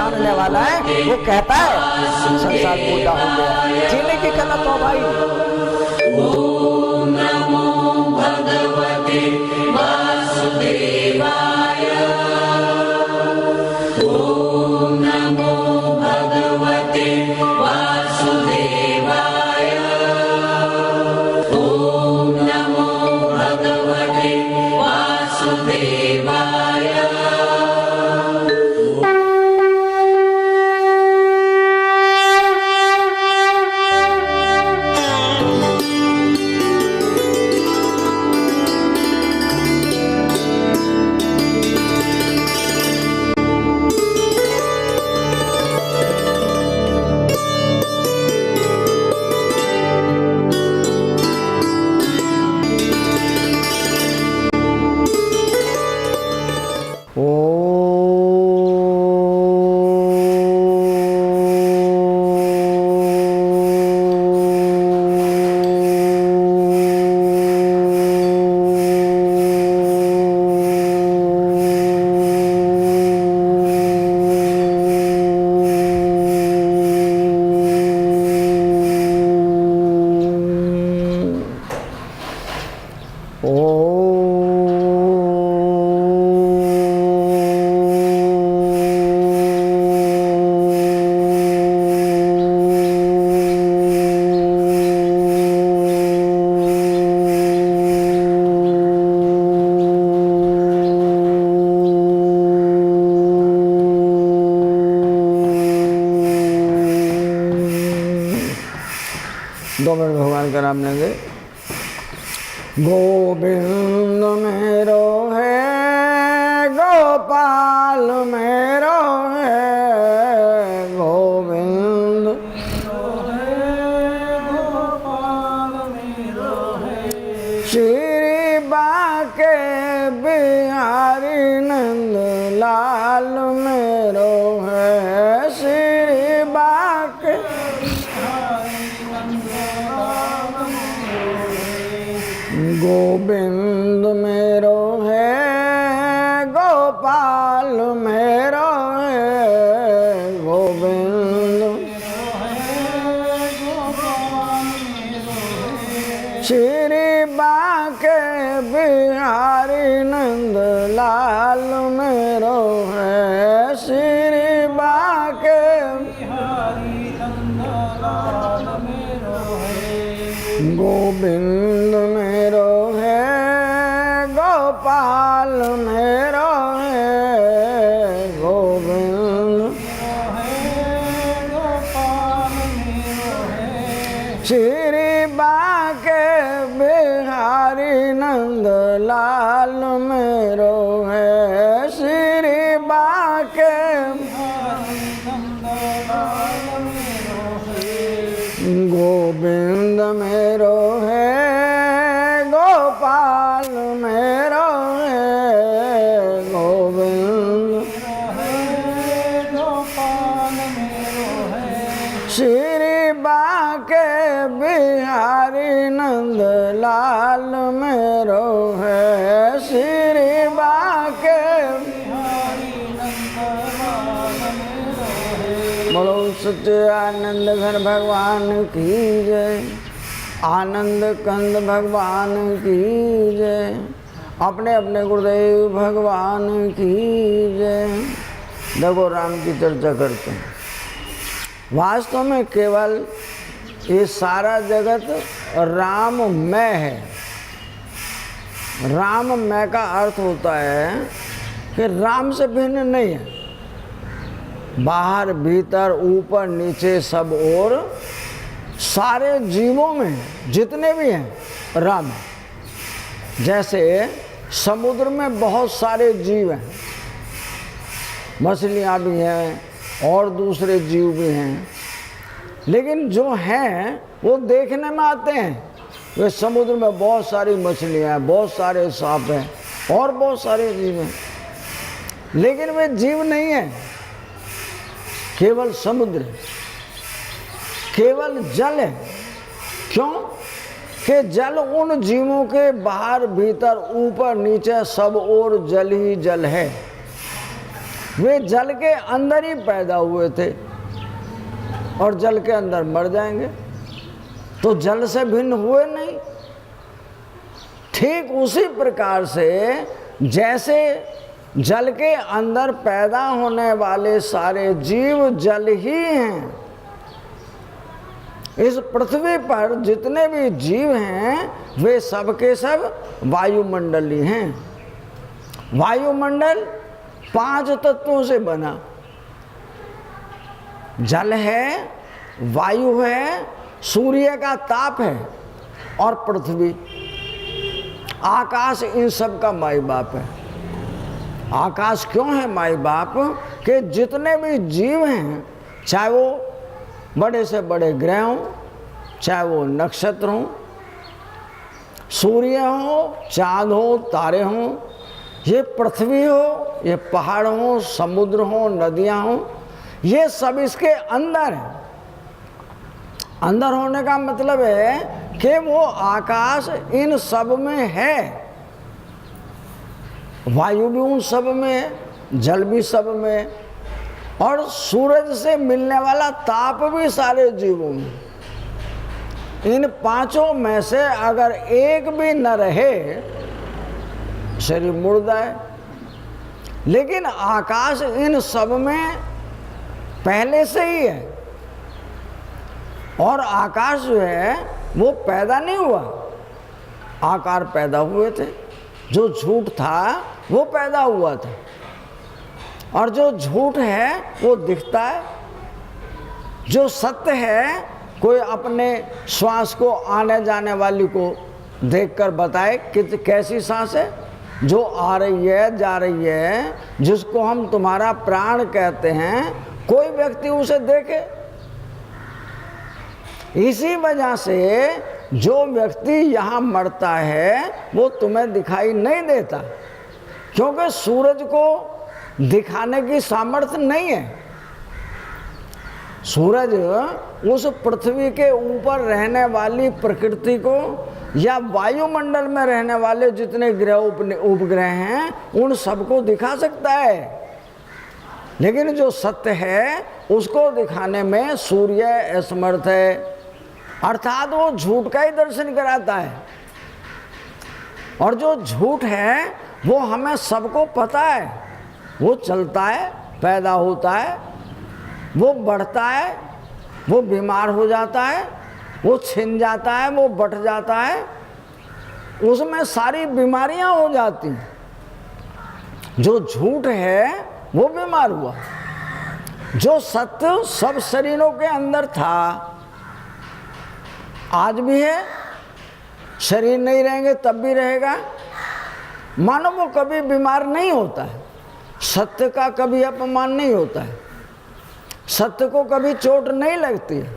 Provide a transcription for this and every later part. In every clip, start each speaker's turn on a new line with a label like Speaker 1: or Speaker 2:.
Speaker 1: जानने वाला है वो कहता है संसार बूढ़ा हो गया। जीने की कला तो भाई।
Speaker 2: ओम नमो भगवते वासुदेवाय। ओम नमो भगवते वासुदेवाय। ओम नमो भगवते वासुदेवाय।
Speaker 1: दो मिनट भगवान का नाम लेंगे। गोविंद मेरो है, गोपाल मेरो है, गोविंद श्री बाके बिहारी नंद लाल मेरो है, श्री बाके गोविंद मेरो है, गोपाल मेरो है, गोविंद श्री बाके बिहारी नंद लाल मेरो है, श्री बाके गोविंद मेरो है, गोपाल मेरो है, गोविंद श्री बाके बिहारी नंद लाल मेरो है, श्री बाके गोविंद मेरो है, गोपाल मेरो है, गोविंद श्री बाके बिहारी नंद लाल मेरो है, श्री बाके बोलो सच्चे आनंद घन भगवान की जय, आनंद कंद भगवान की जय, अपने अपने गुरुदेव भगवान की जय। देखो राम की चर्चा करते हैं। वास्तव में केवल ये सारा जगत राममय है। राममय का अर्थ होता है कि राम से भिन्न नहीं है। बाहर भीतर ऊपर नीचे सब ओर सारे जीवों में जितने भी हैं राम है। जैसे समुद्र में बहुत सारे जीव हैं, मछलियाँ भी हैं और दूसरे जीव भी हैं, लेकिन जो हैं वो देखने में आते हैं। वे समुद्र में बहुत सारी मछलियाँ हैं, बहुत सारे सांप हैं और बहुत सारे जीव हैं, लेकिन वे जीव नहीं हैं। केवल समुद्र, केवल जल है। क्यों? कि जल उन जीवों के बाहर भीतर ऊपर नीचे सब ओर जल ही जल है। वे जल के अंदर ही पैदा हुए थे और जल के अंदर मर जाएंगे, तो जल से भिन्न हुए नहीं। ठीक उसी प्रकार से जैसे जल के अंदर पैदा होने वाले सारे जीव जल ही हैं, इस पृथ्वी पर जितने भी जीव हैं वे सब के सब वायुमंडली हैं। वायुमंडल 5 तत्वों से बना, जल है, वायु है, सूर्य का ताप है और पृथ्वी, आकाश इन सब का माई बाप है। आकाश क्यों है माई बाप? कि जितने भी जीव हैं, चाहे वो बड़े से बड़े ग्रह हों, चाहे वो नक्षत्र हों, सूर्य हो, चाँद हो, तारे हों, ये पृथ्वी हो, ये पहाड़ हो, समुद्र हो, नदियाँ हों, ये सब इसके अंदर है। अंदर होने का मतलब है कि वो आकाश इन सब में है, वायु भी उन सब में है, जल भी सब में है, और सूरज से मिलने वाला ताप भी सारे जीवों में। इन 5 में से अगर एक भी न रहे, शरीर मुर्दा है। लेकिन आकाश इन सब में पहले से ही है, और आकाश जो है वो पैदा नहीं हुआ, आकार पैदा हुए थे। जो झूठ था वो पैदा हुआ था, और जो झूठ है वो दिखता है। जो सत्य है, कोई अपने श्वास को आने जाने वाली को देखकर बताए कि कैसी सांस है, जो आ रही है जा रही है, जिसको हम तुम्हारा प्राण कहते हैं, कोई व्यक्ति उसे देखे। इसी वजह से जो व्यक्ति यहाँ मरता है वो तुम्हें दिखाई नहीं देता, क्योंकि सूरज को दिखाने की सामर्थ्य नहीं है। सूरज उस पृथ्वी के ऊपर रहने वाली प्रकृति को या वायुमंडल में रहने वाले जितने ग्रह उपग्रह हैं उन सबको दिखा सकता है, लेकिन जो सत्य है उसको दिखाने में सूर्य असमर्थ है। अर्थात वो झूठ का ही दर्शन कराता है, और जो झूठ है वो हमें सबको पता है। वो चलता है, पैदा होता है, वो बढ़ता है, वो बीमार हो जाता है, वो छिन जाता है, वो बट जाता है, उसमें सारी बीमारियां हो जाती हैं। जो झूठ है वो बीमार हुआ, जो सत्य सब शरीरों के अंदर था आज भी है, शरीर नहीं रहेंगे तब भी रहेगा। मानो वो कभी बीमार नहीं होता है, सत्य का कभी अपमान नहीं होता है, सत्य को कभी चोट नहीं लगती है,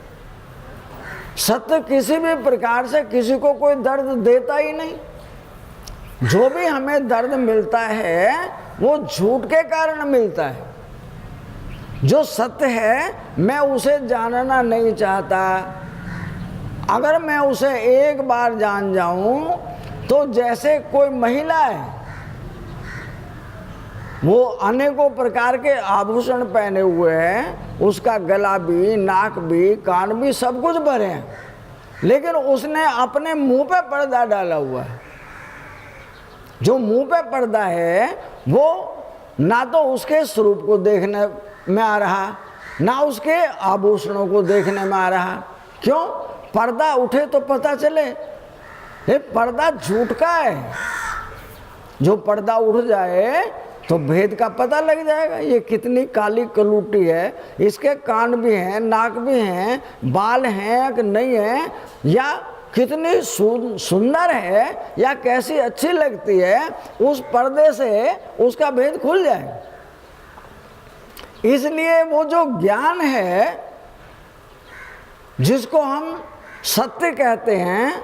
Speaker 1: सत्य किसी भी प्रकार से किसी को कोई दर्द देता ही नहीं। जो भी हमें दर्द मिलता है वो झूठ के कारण मिलता है। जो सत्य है मैं उसे जानना नहीं चाहता। अगर मैं उसे एक बार जान जाऊं तो जैसे कोई महिला है, वो अनेकों प्रकार के आभूषण पहने हुए हैं, उसका गला भी, नाक भी, कान भी सब कुछ भरे हैं, लेकिन उसने अपने मुंह पे पर्दा डाला हुआ है। जो मुंह पे पर्दा है वो ना तो उसके स्वरूप को देखने में आ रहा, ना उसके आभूषणों को देखने में आ रहा। क्यों? पर्दा उठे तो पता चले। ये पर्दा झूठ का है। जो पर्दा उठ जाए तो भेद का पता लग जाएगा। ये कितनी काली कलूटी है, इसके कान भी हैं, नाक भी हैं, बाल हैं कि नहीं है, या कितनी सुंदर है या कैसी अच्छी लगती है, उस पर्दे से उसका भेद खुल जाए। इसलिए वो जो ज्ञान है जिसको हम सत्य कहते हैं,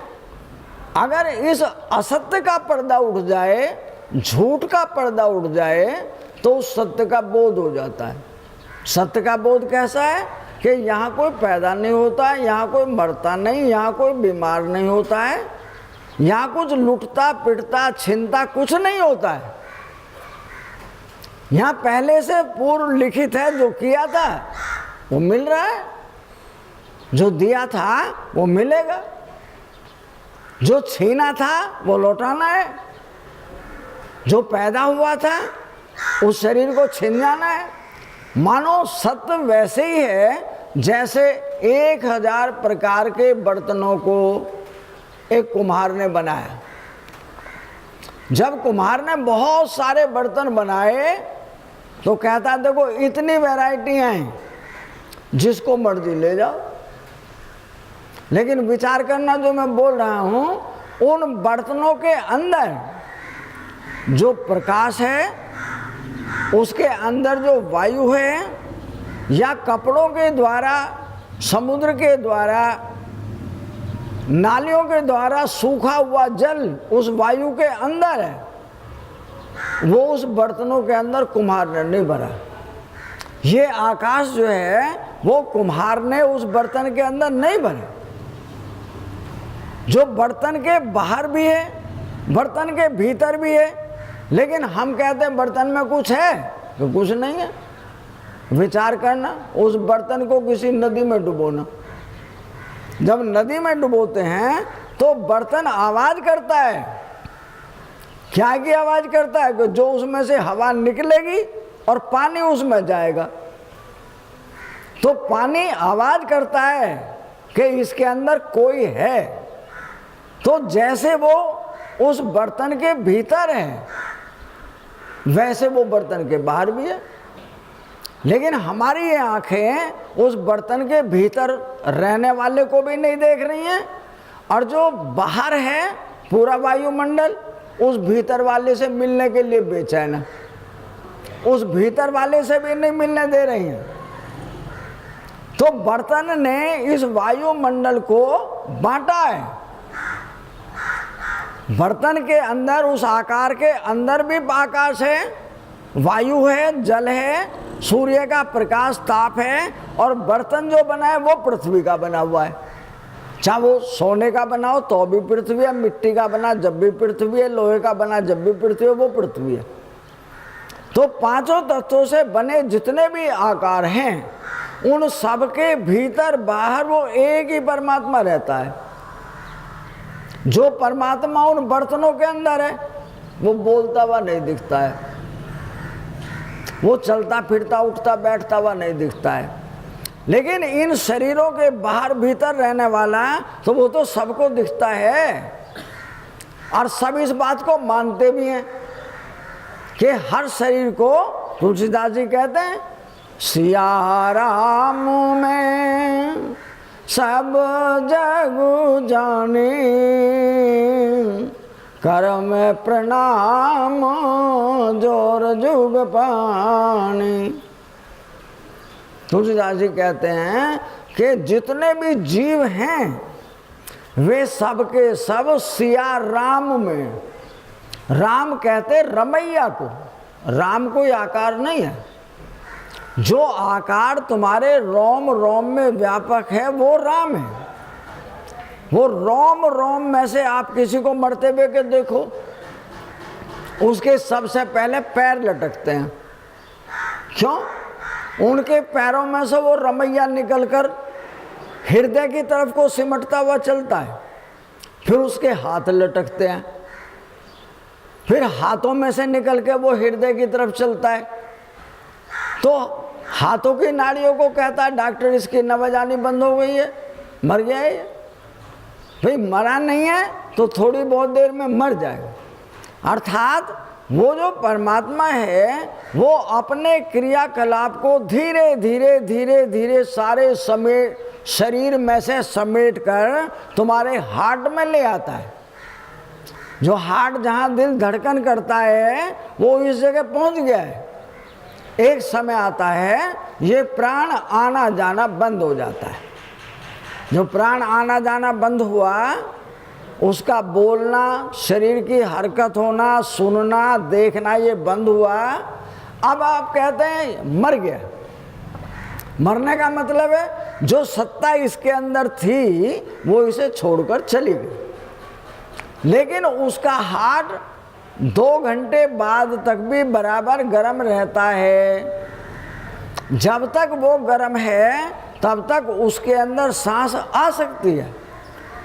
Speaker 1: अगर इस असत्य का पर्दा उठ जाए, झूठ का पर्दा उठ जाए, तो उस सत्य का बोध हो जाता है। सत्य का बोध कैसा है कि यहाँ कोई पैदा नहीं होता है, यहाँ कोई मरता नहीं, यहाँ कोई बीमार नहीं होता है, यहाँ कुछ लुटता पिटता छीनता कुछ नहीं होता है। यहाँ पहले से पूर्व लिखित है, जो किया था वो मिल रहा है, जो दिया था वो मिलेगा, जो छीना था वो लौटाना है, जो पैदा हुआ था उस शरीर को छिन जाना है। मानो सत्य वैसे ही है जैसे 1000 प्रकार के बर्तनों को एक कुम्हार ने बनाया। जब कुम्हार ने बहुत सारे बर्तन बनाए तो कहता देखो इतनी वैरायटियां हैं, जिसको मर्जी ले जाओ। लेकिन विचार करना, जो मैं बोल रहा हूं, उन बर्तनों के अंदर जो प्रकाश है, उसके अंदर जो वायु है, या कपड़ों के द्वारा, समुद्र के द्वारा, नालियों के द्वारा सूखा हुआ जल उस वायु के अंदर है, वो उस बर्तनों के अंदर कुम्हार ने नहीं भरा। ये आकाश जो है वो कुम्हार ने उस बर्तन के अंदर नहीं भरा। जो बर्तन के बाहर भी है, बर्तन के भीतर भी है, लेकिन हम कहते हैं बर्तन में कुछ है तो कुछ नहीं है। विचार करना, उस बर्तन को किसी नदी में डुबोना। जब नदी में डुबोते हैं तो बर्तन आवाज करता है। क्या की आवाज करता है? कि जो उसमें से हवा निकलेगी और पानी उसमें जाएगा। तो पानी आवाज करता है कि इसके अंदर कोई है। तो जैसे वो उस बर्तन के भीतर है, वैसे वो बर्तन के बाहर भी है। लेकिन हमारी ये आंखें उस बर्तन के भीतर रहने वाले को भी नहीं देख रही हैं, और जो बाहर है पूरा वायुमंडल, उस भीतर वाले से मिलने के लिए बेचैन है, उस भीतर वाले से भी नहीं मिलने दे रही हैं। तो बर्तन ने इस वायुमंडल को बांटा है। बर्तन के अंदर, उस आकार के अंदर भी आकाश है, वायु है, जल है, सूर्य का प्रकाश, ताप है, और बर्तन जो बना है वो पृथ्वी का बना हुआ है। चाहे वो सोने का बनाओ तो भी पृथ्वी है, मिट्टी का बना जब भी पृथ्वी है, लोहे का बना जब भी पृथ्वी है, वो पृथ्वी है। तो पांचों तत्वों से बने जितने भी आकार हैं, उन सब के भीतर बाहर वो एक ही परमात्मा रहता है। जो परमात्मा उन बर्तनों के अंदर है, वो बोलता हुआ नहीं दिखता है, वो चलता फिरता उठता बैठता हुआ नहीं दिखता है। लेकिन इन शरीरों के बाहर भीतर रहने वाला, तो वो तो सबको दिखता है, और सब इस बात को मानते भी हैं कि हर शरीर को, तुलसीदास जी कहते हैं, सिया राम में सब जग जाने, करम प्रणाम जोर जुग पानी। तुलसीदास जी कहते हैं कि जितने भी जीव हैं वे सब के सब सिया राम में, राम कहते रमैया को, राम कोई आकार नहीं है। जो आकार तुम्हारे रोम रोम में व्यापक है वो राम है। वो रोम रोम में से आप किसी को मरते हुए के देखो, उसके सबसे पहले पैर लटकते हैं। क्यों? उनके पैरों में से वो रमैया निकलकर हृदय की तरफ को सिमटता हुआ चलता है। फिर उसके हाथ लटकते हैं, फिर हाथों में से निकल के वो हृदय की तरफ चलता है। तो हाथों की नाड़ियों को कहता है डॉक्टर इसकी नवजानी बंद हो गई है, मर गया है। भाई मरा नहीं है तो थोड़ी बहुत देर में मर जाएगा। अर्थात वो जो परमात्मा है वो अपने क्रियाकलाप को धीरे धीरे धीरे धीरे सारे समेट, शरीर में से समेट कर तुम्हारे हार्ट में ले आता है। जो हार्ट जहाँ दिल धड़कन करता है वो इस जगह पहुँच गया है। एक समय आता है ये प्राण आना जाना बंद हो जाता है। जो प्राण आना जाना बंद हुआ, उसका बोलना, शरीर की हरकत होना, सुनना, देखना ये बंद हुआ। अब आप कहते हैं मर गया। मरने का मतलब है जो सत्ता इसके अंदर थी वो इसे छोड़कर चली गई। लेकिन उसका हार्ट 2 घंटे बाद तक भी बराबर गर्म रहता है। जब तक वो गर्म है तब तक उसके अंदर सांस आ सकती है।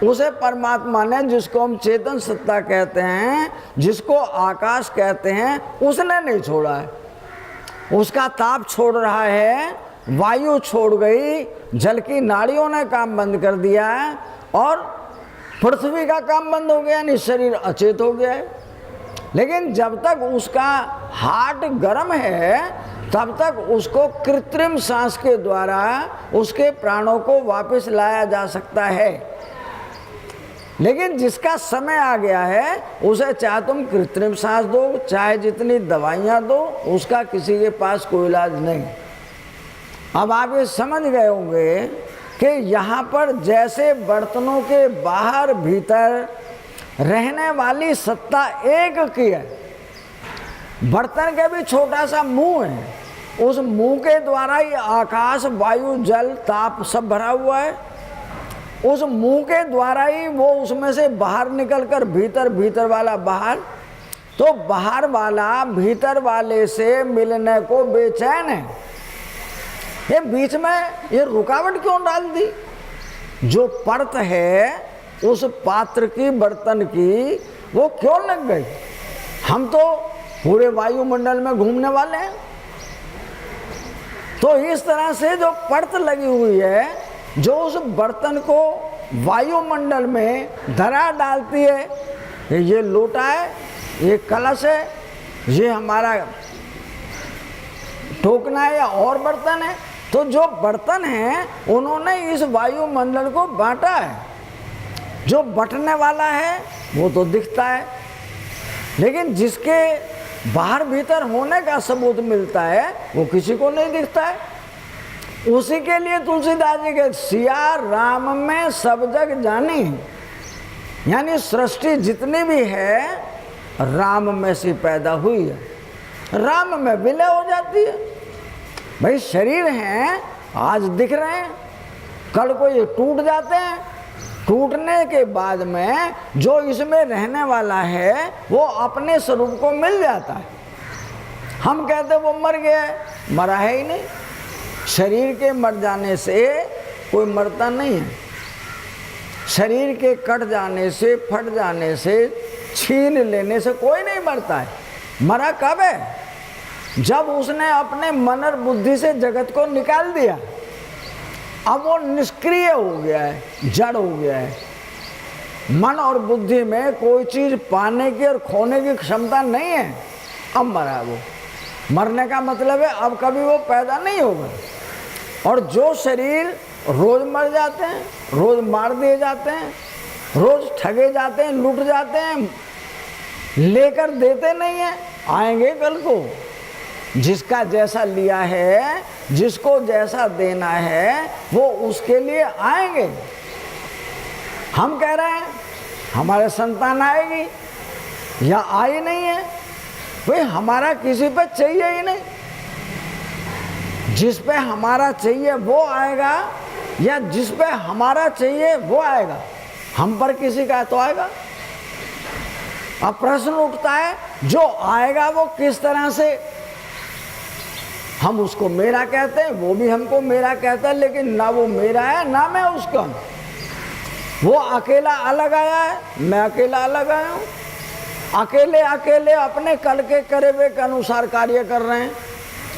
Speaker 1: उसे परमात्मा ने, जिसको हम चेतन सत्ता कहते हैं, जिसको आकाश कहते हैं, उसने नहीं छोड़ा है। उसका ताप छोड़ रहा है, वायु छोड़ गई, जल की नाड़ियों ने काम बंद कर दिया है और पृथ्वी का काम बंद हो गया, यानी शरीर अचेत हो गया है। लेकिन जब तक उसका हार्ट गर्म है तब तक उसको कृत्रिम सांस के द्वारा उसके प्राणों को वापस लाया जा सकता है। लेकिन जिसका समय आ गया है उसे चाहे तुम कृत्रिम सांस दो, चाहे जितनी दवाइयाँ दो, उसका किसी के पास कोई इलाज नहीं। अब आप ये समझ गए होंगे कि यहाँ पर जैसे बर्तनों के बाहर भीतर रहने वाली सत्ता एक की है। बर्तन के भी छोटा सा मुंह है, उस मुंह के द्वारा ही आकाश, वायु, जल, ताप सब भरा हुआ है। उस मुंह के द्वारा ही वो उसमें से बाहर निकलकर भीतर, भीतर वाला बाहर, तो बाहर वाला भीतर वाले से मिलने को बेचैन है। ये बीच में ये रुकावट क्यों डाल दी? जो परत है उस पात्र की, बर्तन की, वो क्यों लग गई? हम तो पूरे वायुमंडल में घूमने वाले हैं। तो इस तरह से जो परत लगी हुई है, जो उस बर्तन को वायुमंडल में धरा डालती है, ये लोटा है, ये कलश है, ये हमारा टोकना है या और बर्तन है। तो जो बर्तन हैं उन्होंने इस वायुमंडल को बांटा है। जो बंटने वाला है वो तो दिखता है, लेकिन जिसके बाहर भीतर होने का सबूत मिलता है वो किसी को नहीं दिखता है। उसी के लिए तुलसीदास जी के सिया राम में सब जग जानी, यानी सृष्टि जितनी भी है राम में से पैदा हुई है, राम में विलय हो जाती है। भाई शरीर हैं, आज दिख रहे हैं, कल को ये टूट जाते हैं। टूटने के बाद में जो इसमें रहने वाला है वो अपने स्वरूप को मिल जाता है। हम कहते वो मर गया है, मरा है ही नहीं। शरीर के मर जाने से कोई मरता नहीं है। शरीर के कट जाने से, फट जाने से, छीन लेने से कोई नहीं मरता है। मरा कब है? जब उसने अपने मन और बुद्धि से जगत को निकाल दिया। अब वो निष्क्रिय हो गया है, जड़ हो गया है। मन और बुद्धि में कोई चीज पाने की और खोने की क्षमता नहीं है। अब मरा वो। मरने का मतलब है अब कभी वो पैदा नहीं होगा। और जो शरीर रोज मर जाते हैं, रोज मार दिए जाते हैं, रोज ठगे जाते हैं, लूट जाते हैं, लेकर देते नहीं है, आएंगे कल को। जिसका जैसा लिया है, जिसको जैसा देना है, वो उसके लिए आएंगे। हम कह रहे हैं हमारे संतान आएगी या आई नहीं है, भाई हमारा किसी पे चाहिए ही नहीं। जिस पे हमारा चाहिए वो आएगा या जिस पे हमारा चाहिए वो आएगा। हम पर किसी का तो आएगा। अब प्रश्न उठता है जो आएगा वो किस तरह से? हम उसको मेरा कहते हैं, वो भी हमको मेरा कहता है, लेकिन ना वो मेरा है ना मैं उसका। वो अकेला अलग आया है, मैं अकेला अलग आया हूँ। अकेले अकेले अपने कल के करे हुए के अनुसार कार्य कर रहे हैं।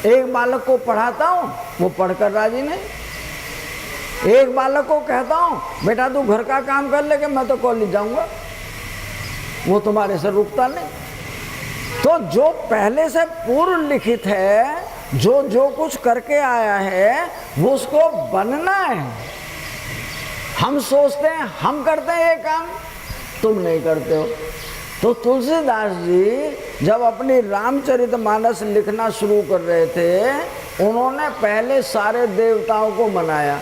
Speaker 1: एक बालक को पढ़ाता हूँ, वो पढ़कर राजी नहीं। एक बालक को कहता हूँ बेटा तू घर का काम कर ले, कि मैं तो कॉलेज जाऊँगा, वो तुम्हारे से रुकता नहीं। तो जो पहले से पूर्व लिखित है, जो जो कुछ करके आया है वो उसको बनना है। हम सोचते हैं हम करते हैं ये काम, तुम नहीं करते हो। तो तुलसीदास जी जब अपनी रामचरितमानस लिखना शुरू कर रहे थे, उन्होंने पहले सारे देवताओं को मनाया।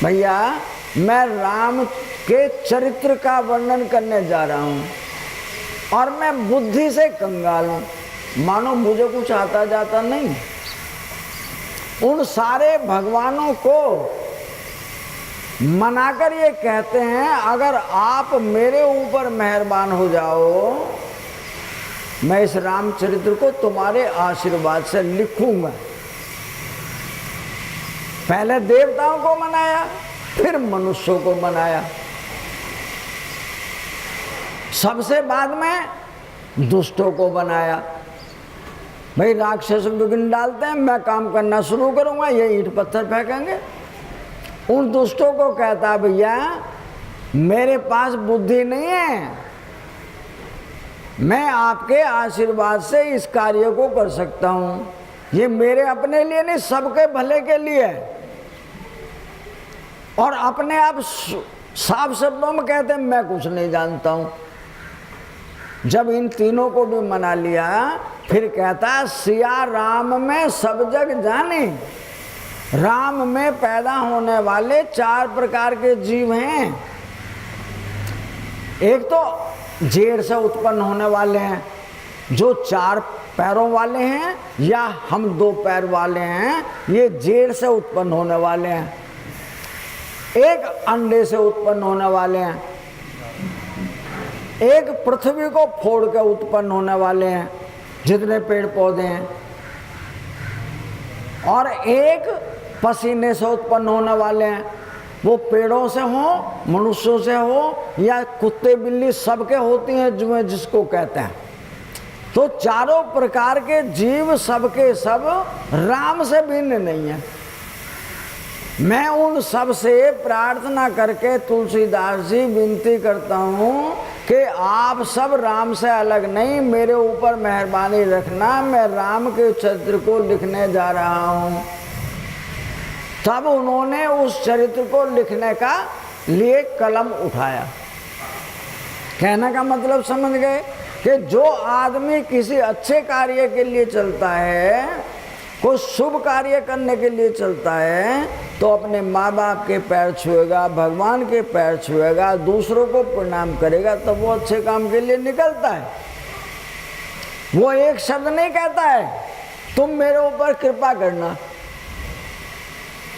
Speaker 1: भैया मैं राम के चरित्र का वर्णन करने जा रहा हूँ और मैं बुद्धि से कंगाल हूँ, मानो मुझे कुछ आता जाता नहीं। उन सारे भगवानों को मनाकर ये कहते हैं अगर आप मेरे ऊपर मेहरबान हो जाओ मैं इस रामचरित्र को तुम्हारे आशीर्वाद से लिखूंगा। पहले देवताओं को बनाया, फिर मनुष्यों को बनाया, सबसे बाद में दुष्टों को बनाया। भाई राक्षस विघ्न डालते हैं, मैं काम करना शुरू करूंगा, ये ईंट पत्थर फेंकेंगे। उन दुष्टों को कहता भैया मेरे पास बुद्धि नहीं है, मैं आपके आशीर्वाद से इस कार्य को कर सकता हूँ। ये मेरे अपने लिए नहीं, सबके भले के लिए है। और अपने आप साफ शब्दों में कहते हैं मैं कुछ नहीं जानता हूँ। जब इन तीनों को भी मना लिया, फिर कहता सिया राम में सब जग जाने। राम में पैदा होने वाले 4 प्रकार के जीव हैं। एक तो जेड़ से उत्पन्न होने वाले हैं, जो 4 पैरों वाले हैं, या हम 2 पैर वाले हैं, ये जेड़ से उत्पन्न होने वाले हैं। एक अंडे से उत्पन्न होने वाले हैं, एक पृथ्वी को फोड़ के उत्पन्न होने वाले हैं जितने पेड़ पौधे हैं, और एक पसीने से उत्पन्न होने वाले हैं। वो पेड़ों से हो, मनुष्यों से हो, या कुत्ते बिल्ली सबके होती हैं जुए जिसको कहते हैं। तो 4 प्रकार के जीव सबके सब राम से भिन्न नहीं है। मैं उन सब से प्रार्थना करके तुलसीदास जी विनती करता हूँ कि आप सब राम से अलग नहीं, मेरे ऊपर मेहरबानी रखना, मैं राम के चरित्र को लिखने जा रहा हूँ। तब उन्होंने उस चरित्र को लिखने का लिए कलम उठाया। कहने का मतलब समझ गए कि जो आदमी किसी अच्छे कार्य के लिए चलता है, कोई शुभ कार्य करने के लिए चलता है, तो अपने माँ बाप के पैर छुएगा, भगवान के पैर छुएगा, दूसरों को प्रणाम करेगा, तब वो अच्छे काम के लिए निकलता है। वो एक शब्द नहीं कहता है तुम मेरे ऊपर कृपा करना,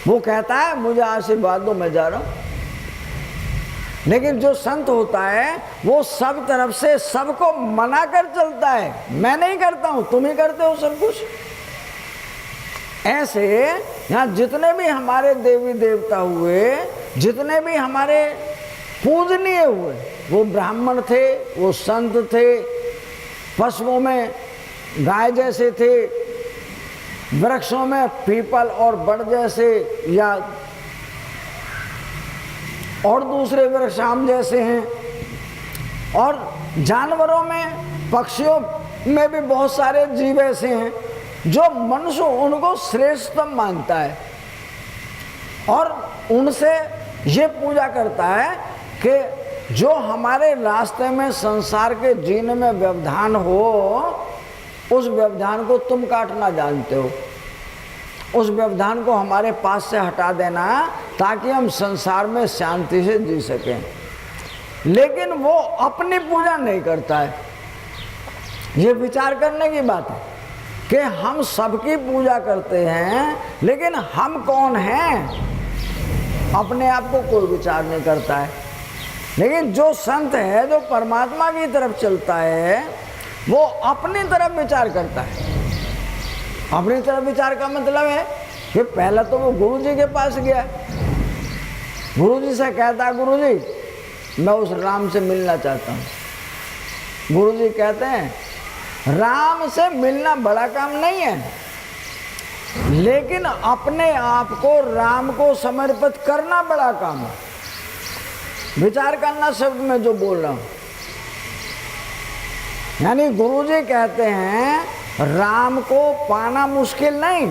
Speaker 1: वो कहता है मुझे आशीर्वाद दो, मैं जा रहा हूं। लेकिन जो संत होता है वो सब तरफ से सबको मना कर चलता है, मैं नहीं करता हूं, तुम ही करते हो सब कुछ। ऐसे यहाँ जितने भी हमारे देवी देवता हुए, जितने भी हमारे पूजनीय हुए, वो ब्राह्मण थे, वो संत थे, पशुओं में गाय जैसे थे, वृक्षों में पीपल और बड़ जैसे, या और दूसरे वृक्ष आम जैसे हैं, और जानवरों में, पक्षियों में भी बहुत सारे जीव ऐसे हैं जो मनुष्य उनको श्रेष्ठतम मानता है और उनसे ये पूजा करता है कि जो हमारे रास्ते में संसार के जीने में व्यवधान हो, उस व्यवधान को तुम काटना जानते हो, उस व्यवधान को हमारे पास से हटा देना ताकि हम संसार में शांति से जी सकें। लेकिन वो अपनी पूजा नहीं करता है। ये विचार करने की बात है कि हम सबकी पूजा करते हैं, लेकिन हम कौन हैं अपने आप को कोई विचार नहीं करता है। लेकिन जो संत है, जो परमात्मा की तरफ चलता है, वो अपनी तरफ विचार करता है। अपनी तरफ विचार का मतलब है कि पहला तो वो गुरु जी के पास गया, गुरु जी से कहता, गुरु जी मैं उस राम से मिलना चाहता हूँ। गुरु जी कहते हैं राम से मिलना बड़ा काम नहीं है, लेकिन अपने आप को राम को समर्पित करना बड़ा काम है। विचार करना शब्द में जो बोल रहा हूँ, यानी गुरुजी कहते हैं राम को पाना मुश्किल नहीं,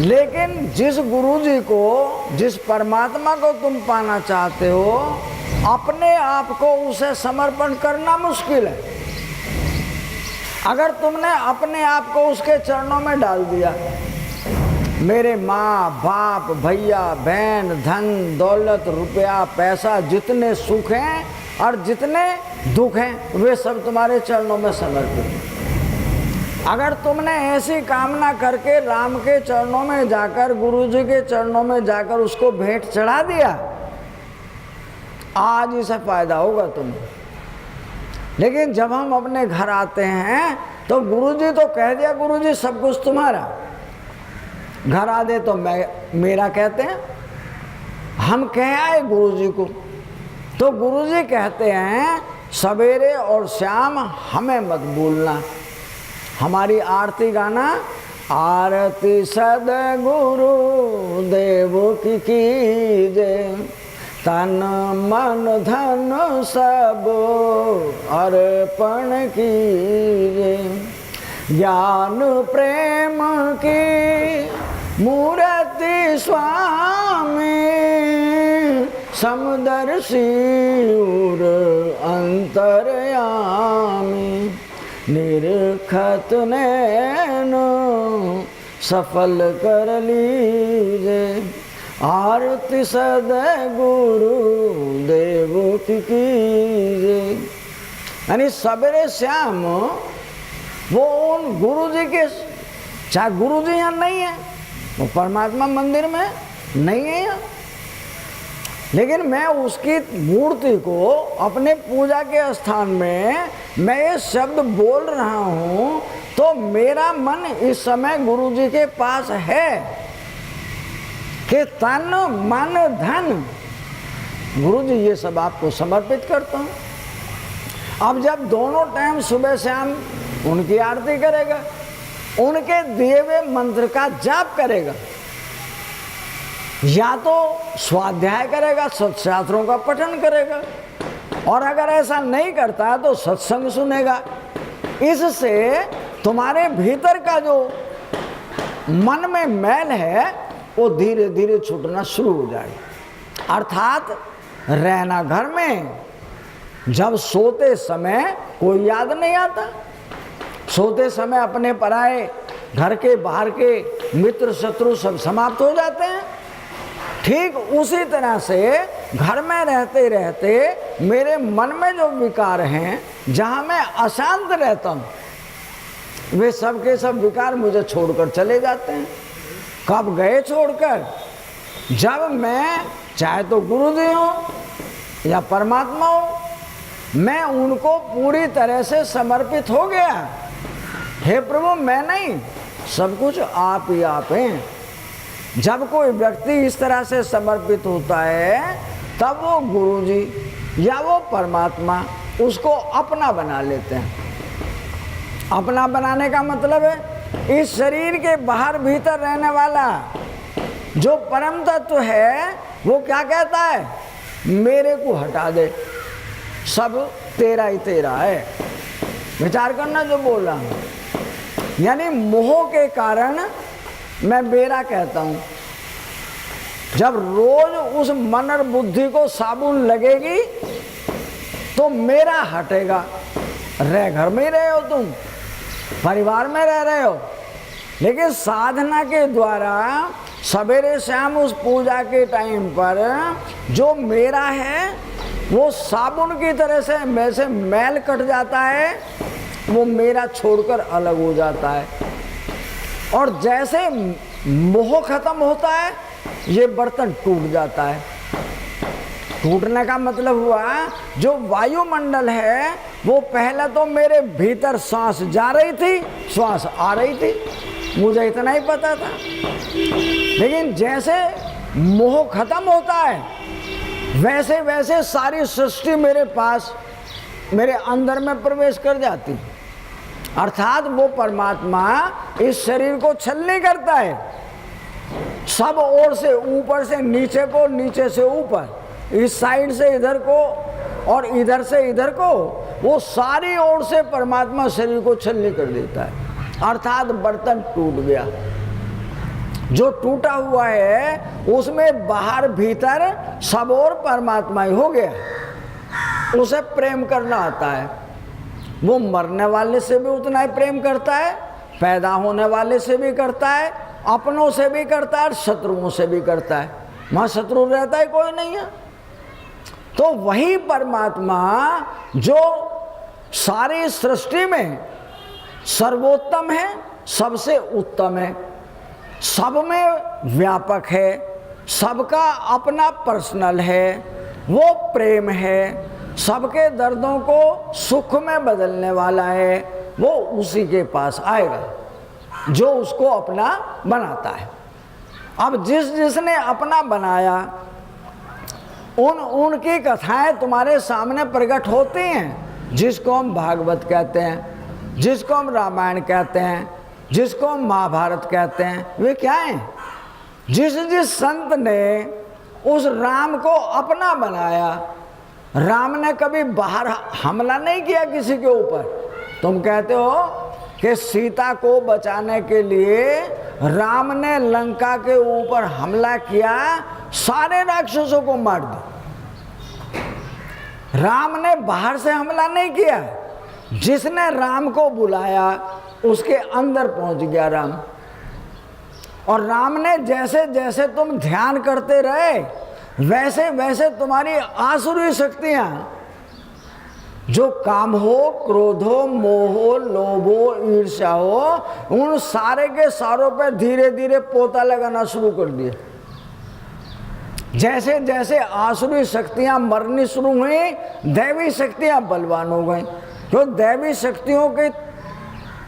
Speaker 1: लेकिन जिस गुरुजी को, जिस परमात्मा को तुम पाना चाहते हो, अपने आप को उसे समर्पण करना मुश्किल है। अगर तुमने अपने आप को उसके चरणों में डाल दिया, मेरे माँ बाप, भैया बहन, धन दौलत, रुपया पैसा, जितने सुख हैं और जितने दुख हैं, वे सब तुम्हारे चरणों में समर्पित। अगर तुमने ऐसी कामना करके राम के चरणों में जाकर, गुरु जी के चरणों में जाकर उसको भेंट चढ़ा दिया, आज इसे फायदा होगा तुम्हें। लेकिन जब हम अपने घर आते हैं तो गुरुजी तो कह दिया, गुरुजी सब कुछ तुम्हारा। घर आ दे तो मेरा कहते हैं। हम कह आए गुरुजी को, तो गुरुजी कहते हैं सवेरे और शाम हमें मत भूलना। हमारी आरती गाना, आरती सद्गुरु देव की कीजे, तन मन धन सब अर्पण कीजे। ज्ञान प्रेम की मूर्ति स्वामी, समदर्शी उर अंतर्यामी। निरखत नैन सफल कर लीजे, आरती सद्गुरु देव की कीजे। यानी सवेरे शाम वो उन गुरु जी के, चाहे गुरु जी यहाँ नहीं है, वो परमात्मा मंदिर में नहीं है यहाँ, लेकिन मैं उसकी मूर्ति को अपने पूजा के स्थान में मैं ये शब्द बोल रहा हूँ, तो मेरा मन इस समय गुरु जी के पास है कि तन मन धन गुरु जी ये सब आपको समर्पित करता हूँ। अब जब दोनों टाइम सुबह शाम उनकी आरती करेगा, उनके दिए हुए मंत्र का जाप करेगा, या तो स्वाध्याय करेगा, सत्शास्त्रों का पठन करेगा, और अगर ऐसा नहीं करता तो सत्संग सुनेगा। इससे तुम्हारे भीतर का जो मन में मैल है वो धीरे धीरे छूटना शुरू हो जाएगा। अर्थात रहना घर में, जब सोते समय कोई याद नहीं आता, सोते समय अपने पराए घर के बाहर के मित्र शत्रु सब समाप्त हो जाते हैं। ठीक उसी तरह से घर में रहते रहते मेरे मन में जो विकार हैं, जहाँ मैं अशांत रहता हूँ, वे सब के सब विकार मुझे छोड़कर चले जाते हैं। कब गए छोड़कर? जब मैं, चाहे तो गुरुजी हो या परमात्मा हो, मैं उनको पूरी तरह से समर्पित हो गया। हे प्रभु, मैं नहीं, सब कुछ आप ही आप हैं। जब कोई व्यक्ति इस तरह से समर्पित होता है, तब वो गुरुजी या वो परमात्मा उसको अपना बना लेते हैं। अपना बनाने का मतलब है इस शरीर के बाहर भीतर रहने वाला जो परम तत्व है, वो क्या कहता है? मेरे को हटा दे, सब तेरा ही तेरा है। विचार करना जो बोल रहा हूँ, यानी मोह के कारण मैं मेरा कहता हूँ। जब रोज उस मन और बुद्धि को साबुन लगेगी तो मेरा हटेगा। रह घर में ही रहे हो तुम, परिवार में रह रहे हो, लेकिन साधना के द्वारा सवेरे शाम उस पूजा के टाइम पर जो मेरा है वो साबुन की तरह से में से मैल कट जाता है, वो मेरा छोड़कर अलग हो जाता है। और जैसे मोह खत्म होता है, ये बर्तन टूट जाता है। टूटने का मतलब हुआ जो वायुमंडल है वो पहले तो मेरे भीतर सांस जा रही थी, श्वास आ रही थी, मुझे इतना ही पता था। लेकिन जैसे मोह खत्म होता है, वैसे वैसे सारी सृष्टि मेरे पास, मेरे अंदर में प्रवेश कर जाती। अर्थात वो परमात्मा इस शरीर को छलनी करता है, सब ओर से, ऊपर से नीचे को, नीचे से ऊपर, इस साइड से इधर को और इधर से इधर को, वो सारी ओर से परमात्मा शरीर को छलनी कर देता है। अर्थात बर्तन टूट गया। जो टूटा हुआ है उसमें बाहर भीतर सब और परमात्मा ही हो गया। उसे प्रेम करना आता है। वो मरने वाले से भी उतना ही प्रेम करता है, पैदा होने वाले से भी करता है, अपनों से भी करता है, शत्रुओं से भी करता है। वहाँ शत्रु रहता है कोई नहीं है। तो वही परमात्मा जो सारी सृष्टि में सर्वोत्तम है, सबसे उत्तम है, सब में व्यापक है, सबका अपना पर्सनल है, वो प्रेम है, सबके दर्दों को सुख में बदलने वाला है, वो उसी के पास आएगा जो उसको अपना बनाता है। अब जिसने अपना बनाया उनकी कथाएं तुम्हारे सामने प्रकट होती हैं, जिसको हम भागवत कहते हैं, जिसको हम रामायण कहते हैं, जिसको हम महाभारत कहते हैं। वे क्या हैं? जिस संत ने उस राम को अपना बनाया, राम ने कभी बाहर हमला नहीं किया किसी के ऊपर। तुम कहते हो कि सीता को बचाने के लिए राम ने लंका के ऊपर हमला किया, सारे राक्षसों को मार दिया। राम ने बाहर से हमला नहीं किया, जिसने राम को बुलाया उसके अंदर पहुंच गया राम। और राम ने जैसे जैसे तुम ध्यान करते रहे वैसे वैसे तुम्हारी आसुरी शक्तियां, जो काम हो, क्रोध हो, मोह हो, लोभ हो, ईर्ष्या हो, उन सारे के सारों पे धीरे धीरे पोता लगाना शुरू कर दिया। जैसे जैसे आसुरी शक्तियां मरनी शुरू हुई, दैवी शक्तियां बलवान हो गई। तो दैवी शक्तियों की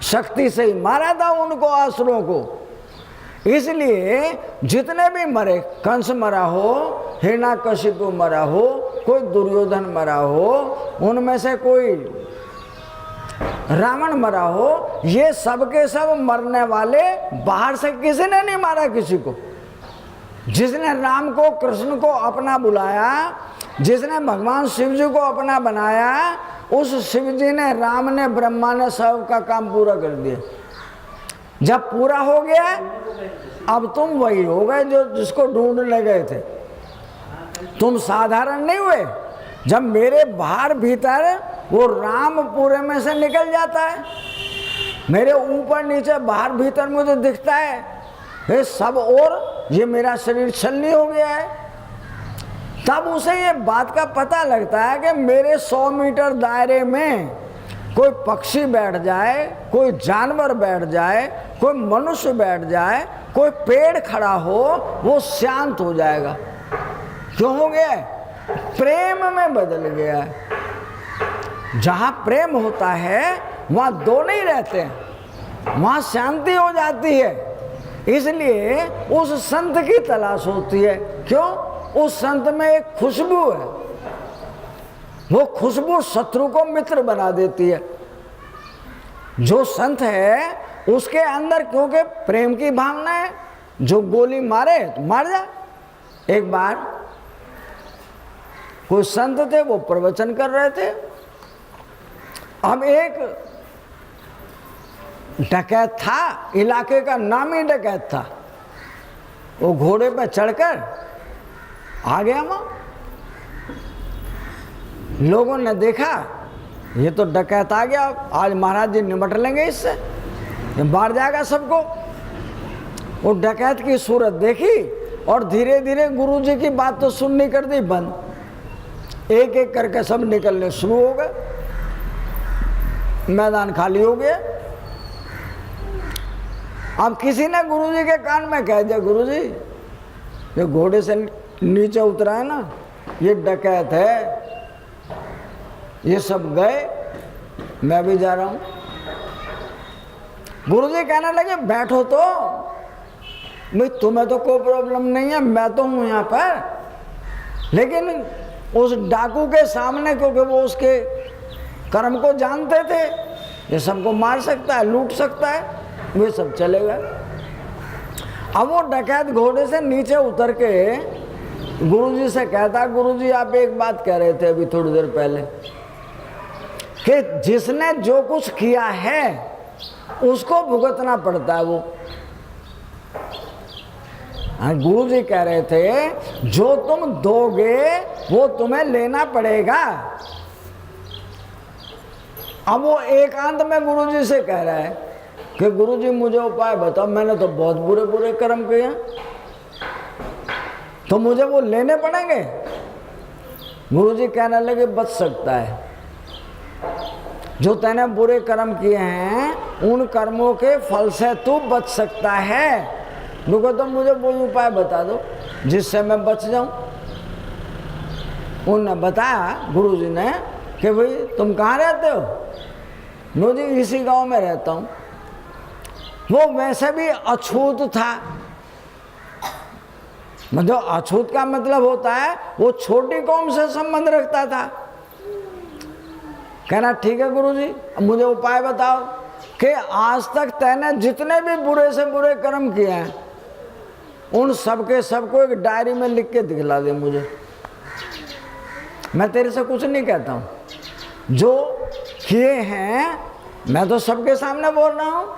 Speaker 1: शक्ति से ही मारा था उनको, आसुरों को। इसलिए जितने भी मरे, कंस मरा हो, हिरण्यकशिपु मरा हो, कोई दुर्योधन मरा हो, उनमें से कोई रावण मरा हो, ये सब के सब मरने वाले, बाहर से किसी ने नहीं मारा किसी को। जिसने राम को, कृष्ण को अपना बुलाया, जिसने भगवान शिव जी को अपना बनाया, उस शिव जी ने, राम ने, ब्रह्मा ने सब का काम पूरा कर दिया। जब पूरा हो गया, अब तुम वही हो गए जो जिसको ढूंढने गए थे। तुम साधारण नहीं हुए। जब मेरे बाहर भीतर वो राम पूरे में से निकल जाता है, मेरे ऊपर नीचे बाहर भीतर मुझे दिखता है, ये सब, और ये मेरा शरीर छलनी हो गया है, तब उसे ये बात का पता लगता है कि मेरे 100 मीटर दायरे में कोई पक्षी बैठ जाए, कोई जानवर बैठ जाए, कोई मनुष्य बैठ जाए, कोई पेड़ खड़ा हो, वो शांत हो जाएगा। क्यों हो गया? प्रेम में बदल गया है। जहाँ प्रेम होता है वहाँ दो नहीं रहते हैं, वहाँ शांति हो जाती है। इसलिए उस संत की तलाश होती है। क्यों? उस संत में एक खुशबू है, वो खुशबू शत्रु को मित्र बना देती है। जो संत है उसके अंदर क्योंकि प्रेम की भावना है, जो गोली मारे तो मार जा। एक बार कोई संत थे, वो प्रवचन कर रहे थे। अब एक डकैत था, इलाके का नामी डकैत था। वो घोड़े पर चढ़कर आ गया वहां। लोगों ने देखा ये तो डकैत आ गया, आज महाराज जी निपट लेंगे इससे, ये मार जाएगा सबको। वो डकैत की सूरत देखी और धीरे धीरे गुरुजी की बात तो सुननी कर दी बंद। एक एक करके सब निकलने शुरू हो गए, मैदान खाली हो गया। अब किसी ने गुरुजी के कान में कह दिया, गुरुजी जो घोड़े से नीचे उतरा है ना, ये डकैत है, ये सब गए, मैं भी जा रहा हूं। गुरुजी कहने लगे, बैठो तो भाई, तुम्हें तो कोई प्रॉब्लम नहीं है, मैं तो हूं यहाँ पर। लेकिन उस डाकू के सामने, क्योंकि वो उसके कर्म को जानते थे, ये सबको मार सकता है, लूट सकता है, वे सब चले गए। अब वो डकैत घोड़े से नीचे उतर के गुरुजी से कहता, गुरुजी आप एक बात कह रहे थे अभी थोड़ी देर पहले कि जिसने जो कुछ किया है उसको भुगतना पड़ता है। वो गुरुजी कह रहे थे जो तुम दोगे वो तुम्हें लेना पड़ेगा। अब वो एकांत में गुरुजी से कह रहा है कि गुरुजी मुझे उपाय बताओ, मैंने तो बहुत बुरे बुरे कर्म किए हैं, तो मुझे वो लेने पड़ेंगे। गुरुजी कहने लगे, बच सकता है। जो तूने बुरे कर्म किए हैं उन कर्मों के फल से तू बच सकता है। रुको, तो मुझे वो उपाय बता दो जिससे मैं बच जाऊं। उन्होंने बताया गुरुजी ने कि भाई तुम कहाँ रहते हो? नो जी इसी गांव में रहता हूँ। वो वैसे भी अछूत था। मतलब अछूत का मतलब होता है वो छोटी कौम से संबंध रखता था। कहना ठीक है गुरुजी, अब मुझे उपाय बताओ कि आज तक तैने जितने भी बुरे से बुरे कर्म किए हैं उन सबके सबको एक डायरी में लिख के दिखला दे मुझे। मैं तेरे से कुछ नहीं कहता हूँ, जो किए हैं मैं तो सबके सामने बोल रहा हूँ,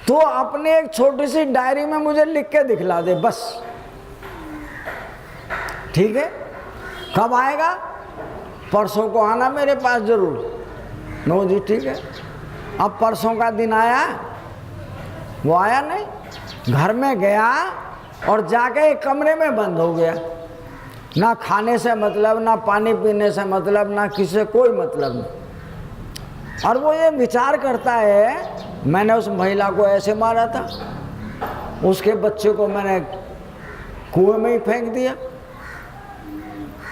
Speaker 1: तो अपने एक छोटी सी डायरी में मुझे लिख के दिखला दे बस। ठीक है, कब आएगा? परसों को आना मेरे पास जरूर। नो जी ठीक है। अब परसों का दिन आया, वो आया नहीं। घर में गया और जाके एक कमरे में बंद हो गया। ना खाने से मतलब, ना पानी पीने से मतलब, ना किसी से कोई मतलब नहीं। और वो ये विचार करता है मैंने उस महिला को ऐसे मारा था, उसके बच्चे को मैंने कुएं में ही फेंक दिया,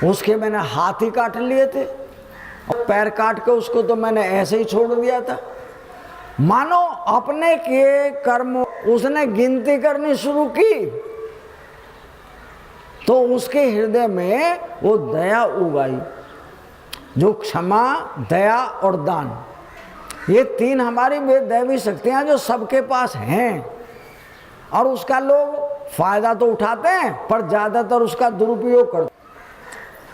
Speaker 1: उसके मैंने हाथ ही काट लिए थे और पैर काट के उसको तो मैंने ऐसे ही छोड़ दिया था। मानो अपने किए कर्म उसने गिनती करनी शुरू की तो उसके हृदय में वो दया उगाई, जो क्षमा, दया और दान, ये तीन हमारी दैवी शक्तियां जो सबके पास हैं। और उसका लोग फायदा तो उठाते हैं पर ज्यादातर उसका दुरुपयोग करते हैं।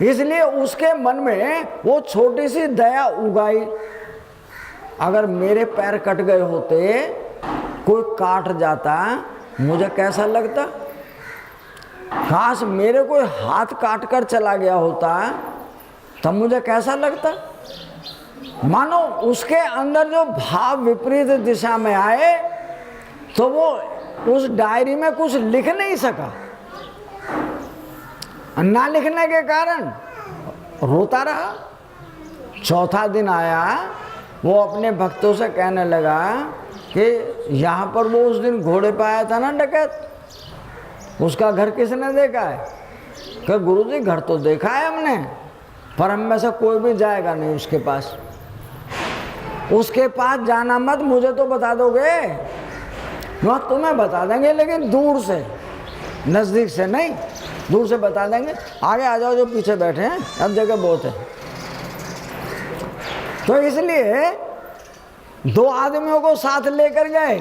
Speaker 1: इसलिए उसके मन में वो छोटी सी दया उगाई। अगर मेरे पैर कट गए होते, कोई काट जाता, मुझे कैसा लगता? काश मेरे कोई हाथ काट कर चला गया होता तब मुझे कैसा लगता? मानो उसके अंदर जो भाव विपरीत दिशा में आए तो वो उस डायरी में कुछ लिख नहीं सका। ना लिखने के कारण रोता रहा। चौथा दिन आया, वो अपने भक्तों से कहने लगा कि यहाँ पर वो उस दिन घोड़े पे आया था ना डकैत, उसका घर किसने देखा है? कि गुरुजी घर तो देखा है हमने, पर हम में से कोई भी जाएगा नहीं उसके पास। उसके पास जाना मत, मुझे तो बता दोगे? वह तुम्हें बता देंगे लेकिन दूर से, नज़दीक से नहीं, दूर से बता देंगे। आगे आ जाओ जो पीछे बैठे हैं, अब जगह बहुत है। तो इसलिए दो आदमियों को साथ लेकर गए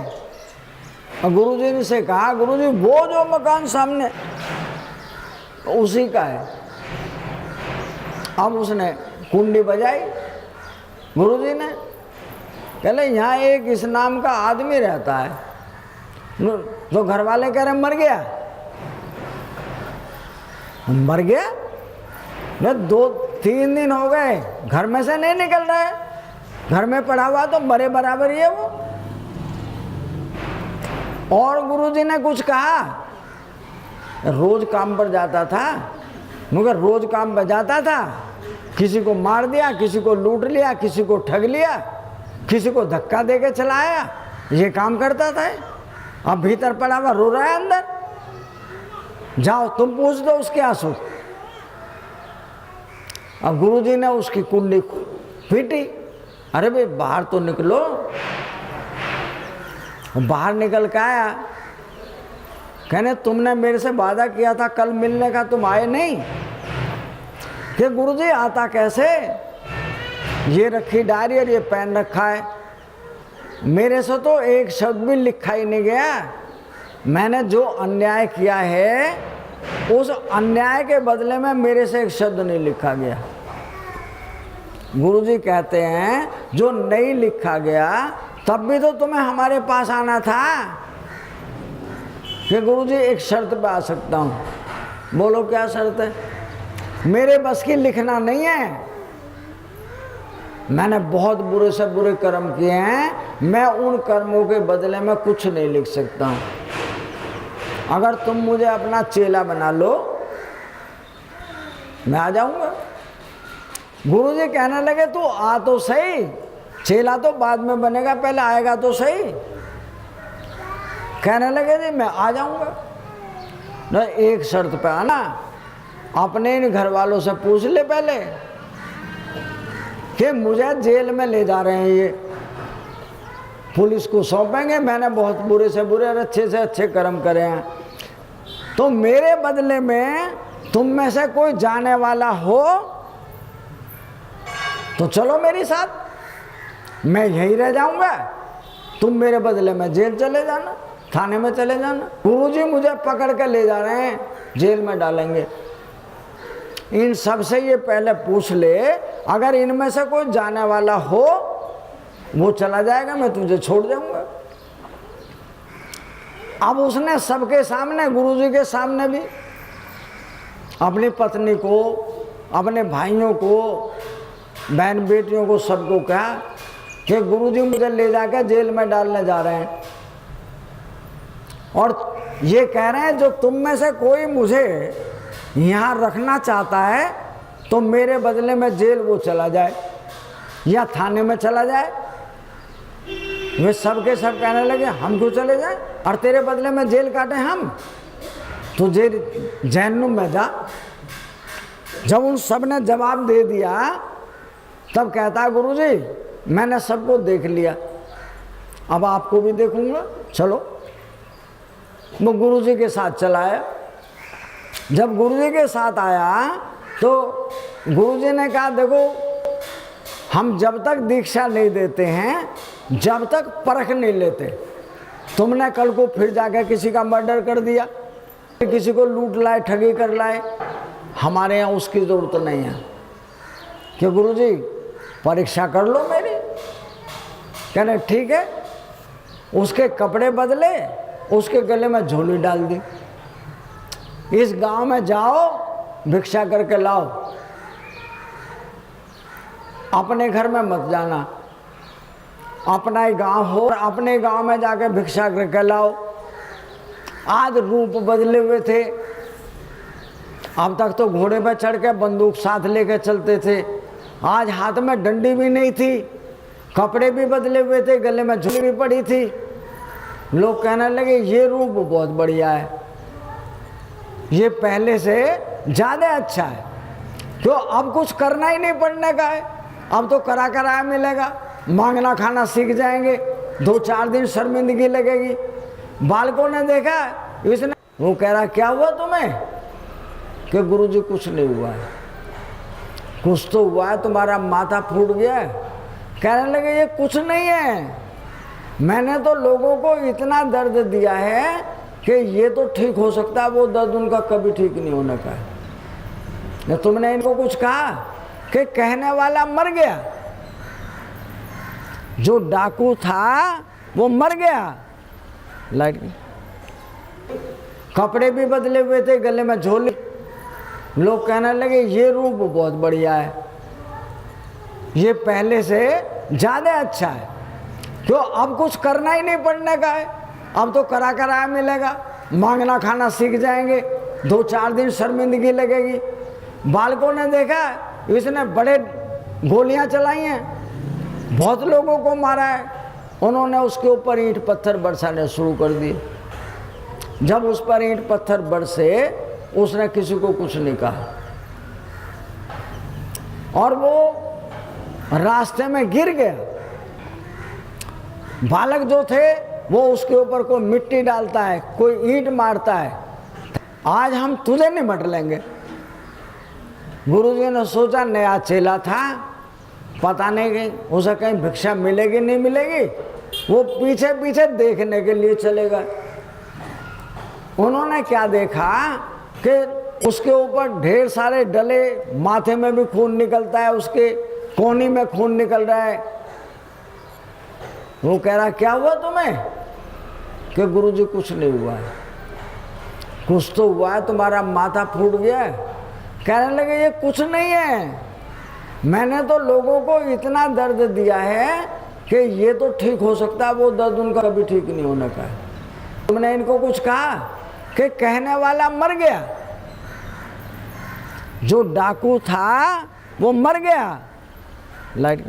Speaker 1: और गुरुजी ने से कहा गुरुजी वो जो मकान सामने उसी का है। अब उसने कुंडी बजाई गुरुजी ने, कहले यहाँ एक इस नाम का आदमी रहता है। तो घर वाले कह रहे मर गया। मर गया? 2-3 दिन हो गए घर में से नहीं निकल रहा है, घर में पड़ा हुआ तो मरे बराबर ही है वो। और गुरुजी ने कुछ कहा, रोज काम पर जाता था, मगर रोज काम पर जाता था, किसी को मार दिया, किसी को लूट लिया, किसी को ठग लिया, किसी को धक्का देके चलाया, ये काम करता था। अब भीतर पड़ा हुआ रो रहा है अंदर, जाओ तुम पूछ दो उसके आंसू। अब गुरुजी ने उसकी कुंडी पीटी। अरे भाई बाहर तो निकलो। बाहर निकल के आया, कहने तुमने मेरे से वादा किया था कल मिलने का, तुम आए नहीं। कि गुरुजी आता कैसे? ये रखी डायरी और ये पेन रखा है, मेरे से तो एक शब्द भी लिखा ही नहीं गया। मैंने जो अन्याय किया है उस अन्याय के बदले में मेरे से एक शब्द नहीं लिखा गया। गुरुजी कहते हैं जो नहीं लिखा गया तब भी तो तुम्हें हमारे पास आना था कि गुरुजी एक शर्त पे आ सकता हूँ। बोलो क्या शर्त है? मेरे बस की लिखना नहीं है, मैंने बहुत बुरे से बुरे कर्म किए हैं, मैं उन कर्मों के बदले में कुछ नहीं लिख सकता हूँ। अगर तुम मुझे अपना चेला बना लो मैं आ जाऊंगा। गुरुजी कहने लगे तू आ तो सही, चेला तो बाद में बनेगा, पहले आएगा तो सही। कहने लगे जी मैं आ जाऊंगा, न एक शर्त पे आना अपने इन घर वालों से पूछ ले पहले कि मुझे जेल में ले जा रहे हैं, ये पुलिस को सौंपेंगे, मैंने बहुत बुरे से बुरे और अच्छे से अच्छे कर्म करे हैं, तो मेरे बदले में तुम में से कोई जाने वाला हो तो चलो मेरे साथ, मैं यहीं रह जाऊंगा, तुम मेरे बदले में जेल चले जाना, थाने में चले जाना। गुरुजी मुझे पकड़ के ले जा रहे हैं, जेल में डालेंगे। इन सब से ये पहले पूछ ले, अगर इनमें से कोई जाने वाला हो वो चला जाएगा, मैं तुझे छोड़ जाऊंगा। अब उसने सबके सामने, गुरुजी के सामने भी, अपनी पत्नी को, अपने भाइयों को, बहन बेटियों को, सबको कहा कि गुरुजी मुझे ले जाकर जेल में डालने जा रहे हैं, और ये कह रहे हैं जो तुम में से कोई मुझे यहाँ रखना चाहता है तो मेरे बदले में जेल वो चला जाए या थाने में चला जाए। वे सबके सब कहने लगे हम क्यों चले जाए और तेरे बदले में जेल काटे हम, तो जेल जहन्नुम में जा। जब उन सब ने जवाब दे दिया तब कहता गुरुजी मैंने सबको देख लिया, अब आपको भी देखूंगा, चलो। वो गुरुजी के साथ चला आया। जब गुरुजी के साथ आया तो गुरुजी ने कहा देखो हम जब तक दीक्षा नहीं देते हैं, जब तक परख नहीं लेते, तुमने कल को फिर जाकर किसी का मर्डर कर दिया, किसी को लूट लाए, ठगी कर लाए, हमारे यहाँ उसकी ज़रूरत नहीं है कि गुरुजी परीक्षा कर लो मेरी। कहने ठीक है। उसके कपड़े बदले, उसके गले में झोली डाल दी, इस गांव में जाओ भिक्षा करके लाओ, अपने घर में मत जाना, अपना ही गांव हो, अपने गांव में जाकर भिक्षा करके लाओ। आज रूप बदले हुए थे, अब तक तो घोड़े पर चढ़ के बंदूक साथ लेकर चलते थे, आज हाथ में डंडी भी नहीं थी, कपड़े भी बदले हुए थे, गले में झोली भी पड़ी थी। लोग कहने लगे ये रूप बहुत बढ़िया है, ये पहले से ज़्यादा अच्छा है, तो अब कुछ करना ही नहीं पड़ने का है, अब तो करा कराया मिलेगा, मांगना खाना सीख जाएंगे, 2-4 दिन शर्मिंदगी लगेगी। बालकों ने देखा, इसने वो कह रहा क्या हुआ तुम्हें, कि गुरुजी कुछ नहीं हुआ है, कुछ तो हुआ है, तुम्हारा माथा फूट गया है। कहने लगे ये कुछ नहीं है, मैंने तो लोगों को इतना दर्द दिया है कि ये तो ठीक हो सकता है, वो दर्द उनका कभी ठीक नहीं होने का है। तुमने इनको कुछ कहा कि कहने वाला मर गया, जो डाकू था वो मर गया, लाइट कपड़े भी बदले हुए थे, गले में झोली। लोग कहने लगे ये रूप बहुत बढ़िया है, ये पहले से ज़्यादा अच्छा है, तो अब कुछ करना ही नहीं पड़ने का है, अब तो करा कराया मिलेगा, मांगना खाना सीख जाएंगे, 2-4 दिन शर्मिंदगी लगेगी। बालकों ने देखा, इसने बड़े गोलियां चलाई हैं, बहुत लोगों को मारा है, उन्होंने उसके ऊपर ईंट पत्थर बरसाने शुरू कर दिए। जब उस पर ईंट पत्थर बरसे, उसने किसी को कुछ नहीं कहा, और वो रास्ते में गिर गया। बालक जो थे वो उसके ऊपर कोई मिट्टी डालता है, कोई ईंट मारता है, आज हम तुझे नहीं मट लेंगे। गुरुजी ने सोचा नया चेला था, पता नहीं कि उसे कहीं भिक्षा मिलेगी नहीं मिलेगी, वो पीछे पीछे देखने के लिए चलेगा। उन्होंने क्या देखा कि उसके ऊपर ढेर सारे डले, माथे में भी खून निकलता है, उसके कोहनी में खून निकल रहा है। वो कह रहा क्या हुआ तुम्हें, कि गुरुजी कुछ नहीं हुआ है, कुछ तो हुआ है, तुम्हारा माथा फूट गया है। कहने लगे ये कुछ नहीं है, मैंने तो लोगों को इतना दर्द दिया है कि ये तो ठीक हो सकता है, वो दर्द उनका कभी ठीक नहीं होने का है। तुमने इनको कुछ कहा कि कहने वाला मर गया, जो डाकू था वो मर गया, लाइट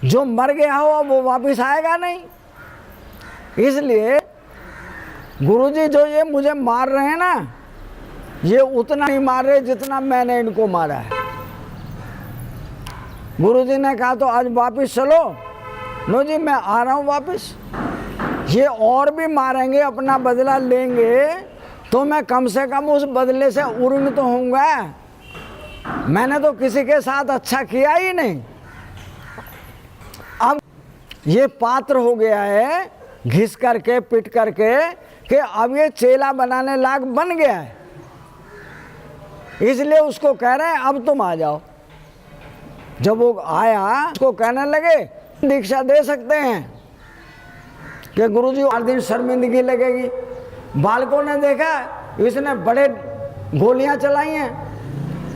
Speaker 1: जो मर गया हो वो वापस आएगा नहीं। इसलिए गुरुजी जो ये मुझे मार रहे हैं ना, ये उतना नहीं मार रहे जितना मैंने इनको मारा है। गुरुजी ने कहा तो आज वापस चलो। नो जी मैं आ रहा हूँ वापस। ये और भी मारेंगे, अपना बदला लेंगे, तो मैं कम से कम उस बदले से उर्म तो होऊंगा। मैंने तो किसी के साथ अच्छा किया ही नहीं। अब ये पात्र हो गया है घिस करके पिट करके कि अब ये चेला बनाने लायक बन गया है, इसलिए उसको कह रहे हैं अब तुम आ जाओ। जब वो आया उसको कहने लगे दीक्षा दे सकते हैं कि गुरुजी 8 दिन शर्मिंदगी लगेगी। बालकों ने देखा इसने बड़े गोलियां चलाई हैं,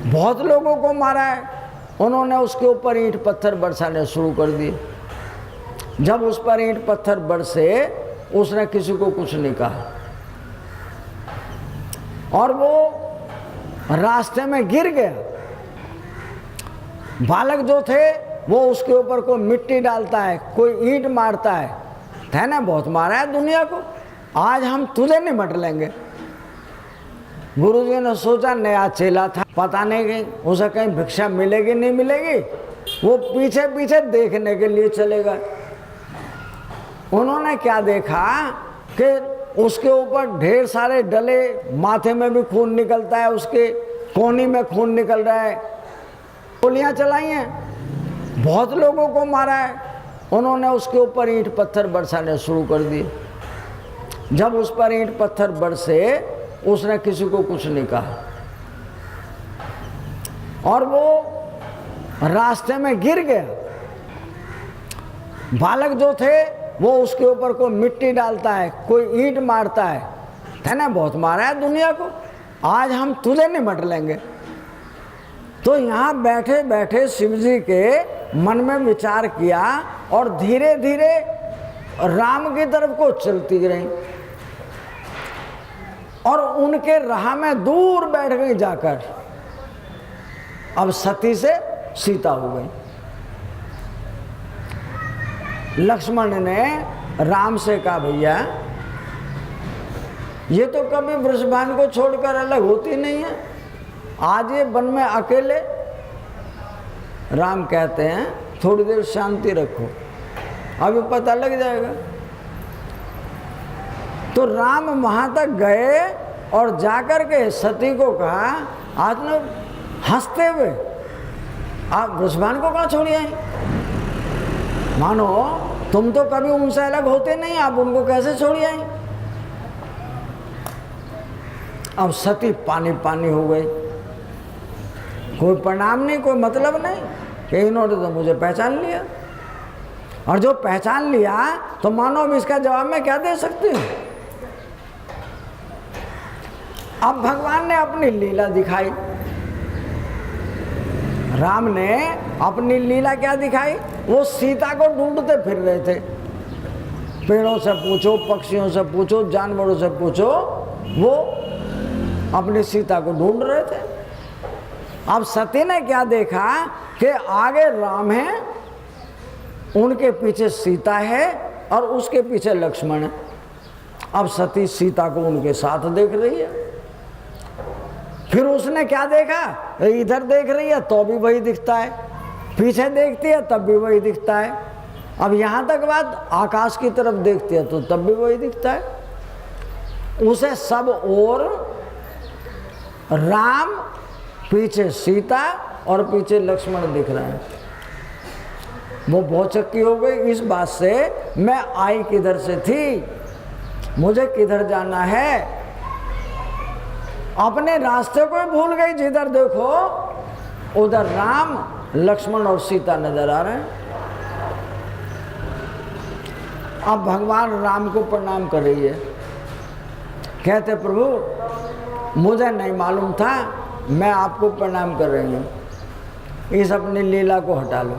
Speaker 1: बहुत लोगों को मारा है। उन्होंने उसके ऊपर ईंट पत्थर बरसाने शुरू कर दिए। जब उस पर ईंट पत्थर बरसे उसने किसी को कुछ नहीं कहा और वो रास्ते में गिर गया। बालक जो थे वो उसके ऊपर कोई मिट्टी डालता है, कोई ईंट मारता है ना, बहुत मारा है दुनिया को, आज हम तुझे निपट लेंगे। गुरुजी ने सोचा नया चेला था, पता नहीं कि उसे कहीं भिक्षा मिलेगी नहीं मिलेगी, वो पीछे पीछे देखने के लिए चलेगा। उन्होंने क्या देखा कि उसके ऊपर ढेर सारे डले, माथे में भी खून निकलता है, उसके कोहनी में खून निकल रहा है, गोलियां चलाई हैं, बहुत लोगों को मारा है। उन्होंने उसके ऊपर ईंट पत्थर बरसाने शुरू कर दिए। जब उस पर ईंट पत्थर बरसे उसने किसी को कुछ नहीं कहा और वो रास्ते में गिर गया। बालक जो थे वो उसके ऊपर कोई मिट्टी डालता है, कोई ईंट मारता है ना, बहुत मारा है दुनिया को, आज हम तुझे निपट लेंगे। तो यहाँ बैठे बैठे शिव जी के मन में विचार किया और धीरे धीरे राम की तरफ को चलती रही और उनके राह में दूर बैठ गई जाकर। अब सती से सीता हो गई। लक्ष्मण ने राम से कहा भैया ये तो कभी वृषभान को छोड़कर अलग होती नहीं है, आज ये वन में अकेले। राम कहते हैं थोड़ी देर शांति रखो, अभी पता लग जाएगा। तो राम वहां तक गए और जाकर के सती को कहा, आज न हंसते हुए, आप वृषभान को कहाँ छोड़ी आई? मानो तुम तो कभी उनसे अलग होते नहीं, आप उनको कैसे छोड़ी आई? अब सती पानी पानी हो गई। कोई प्रणाम नहीं, कोई मतलब नहीं कि इन्होंने तो मुझे पहचान लिया, और जो पहचान लिया तो मानो अब इसका जवाब मैं क्या दे सकती हूँ। अब भगवान ने अपनी लीला दिखाई। राम ने अपनी लीला क्या दिखाई? वो सीता को ढूंढते फिर रहे थे। पेड़ों से पूछो, पक्षियों से पूछो, जानवरों से पूछो, वो अपनी सीता को ढूंढ रहे थे। अब सती ने क्या देखा कि आगे राम है, उनके पीछे सीता है और उसके पीछे लक्ष्मण है। अब सती सीता को उनके साथ देख रही है। फिर उसने क्या देखा, इधर देख रही है तो भी वही दिखता है, पीछे देखती है तब भी वही दिखता है। अब यहाँ तक बात आकाश की तरफ देखती है तो तब भी वही दिखता है। उसे सब ओर राम, पीछे सीता और पीछे लक्ष्मण दिख रहे हैं। वो बहुत चक्की हो गई इस बात से, मैं आई किधर से थी, मुझे किधर जाना है, अपने रास्ते को ही भूल गई। जिधर देखो उधर राम, लक्ष्मण और सीता नजर आ रहे हैं। अब भगवान राम को प्रणाम कर रही है, कहते प्रभु मुझे नहीं मालूम था, मैं आपको प्रणाम कर रही हूँ, इस अपनी लीला को हटा लो।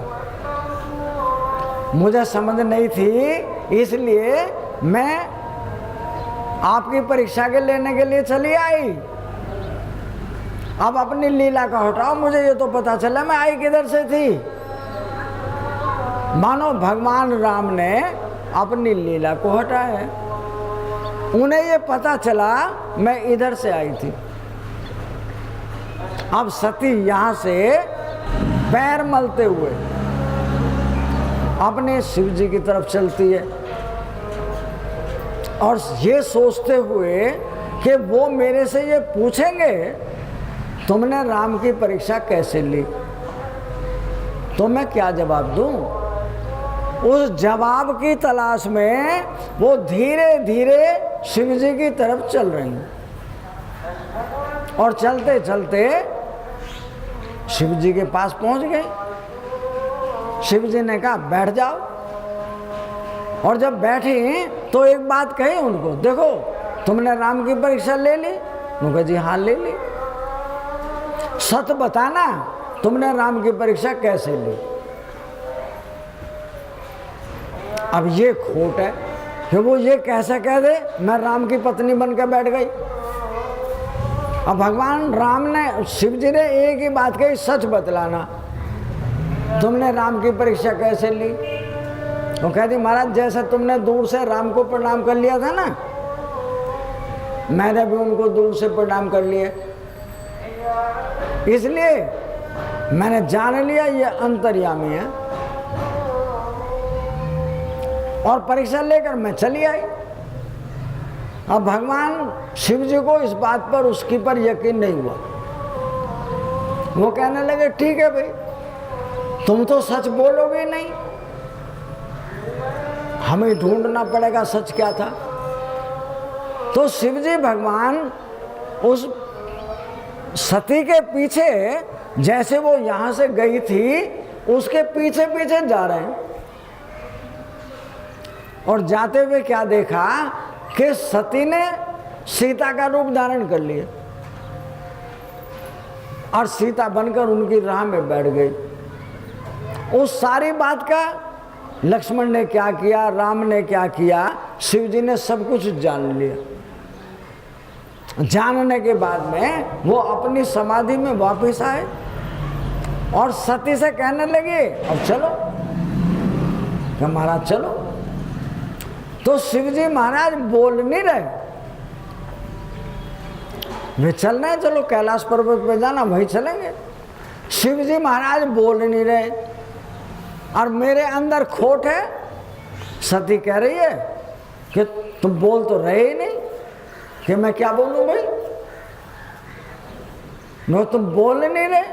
Speaker 1: मुझे समझ नहीं थी इसलिए मैं आपकी परीक्षा के लेने के लिए चली आई। अब अपनी लीला का हटाओ, मुझे ये तो पता चला मैं आई किधर से थी। मानो भगवान राम ने अपनी लीला को हटाया, उन्हें ये पता चला मैं इधर से आई थी। अब सती यहाँ से पैर मलते हुए अपने शिव जी की तरफ चलती है और ये सोचते हुए कि वो मेरे से ये पूछेंगे तुमने राम की परीक्षा कैसे ली, तो मैं क्या जवाब दूं। उस जवाब की तलाश में वो धीरे धीरे शिव जी की तरफ चल रही हैं और चलते चलते शिव जी के पास पहुंच गए। शिव जी ने कहा बैठ जाओ, और जब बैठी तो एक बात कही उनको, देखो तुमने राम की परीक्षा ले ली। उन्होंने कहा जी हाँ ले ली। सच बताना तुमने राम की परीक्षा कैसे ली। अब ये खोट है कि वो ये कैसे कह दे मैं राम की पत्नी बनकर बैठ गई। अब भगवान राम ने, शिव जी ने एक ही बात कही, सच बतलाना तुमने राम की परीक्षा कैसे ली। वो कहती महाराज जैसे तुमने दूर से राम को प्रणाम कर लिया था ना, मैंने भी उनको दूर से प्रणाम कर लिया, इसलिए मैंने जान लिया ये अंतर्यामी है और परीक्षा लेकर मैं चली आई। अब भगवान शिव जी को इस बात पर उसकी पर यकीन नहीं हुआ। वो कहने लगे ठीक है भाई, तुम तो सच बोलोगे नहीं, हमें ढूंढना पड़ेगा सच क्या था। तो शिव जी भगवान उस सती के पीछे, जैसे वो यहां से गई थी उसके पीछे पीछे जा रहे हैं और जाते हुए क्या देखा कि सती ने सीता का रूप धारण कर लिया और सीता बनकर उनकी राह में बैठ गई। उस सारी बात का लक्ष्मण ने क्या किया, राम ने क्या किया, शिव जी ने सब कुछ जान लिया। जानने के बाद में वो अपनी समाधि में वापस आए और सती से कहने लगे अब चलो, क्या महाराज चलो। तो शिव जी महाराज बोल नहीं रहे, वे चल रहे चलो कैलाश पर्वत पे जाना वहीं चलेंगे। शिव जी महाराज बोल नहीं रहे और मेरे अंदर खोट है। सती कह रही है कि तुम बोल तो रहे ही नहीं, कि मैं क्या बोलूं भाई, नो तुम बोल नहीं रहे।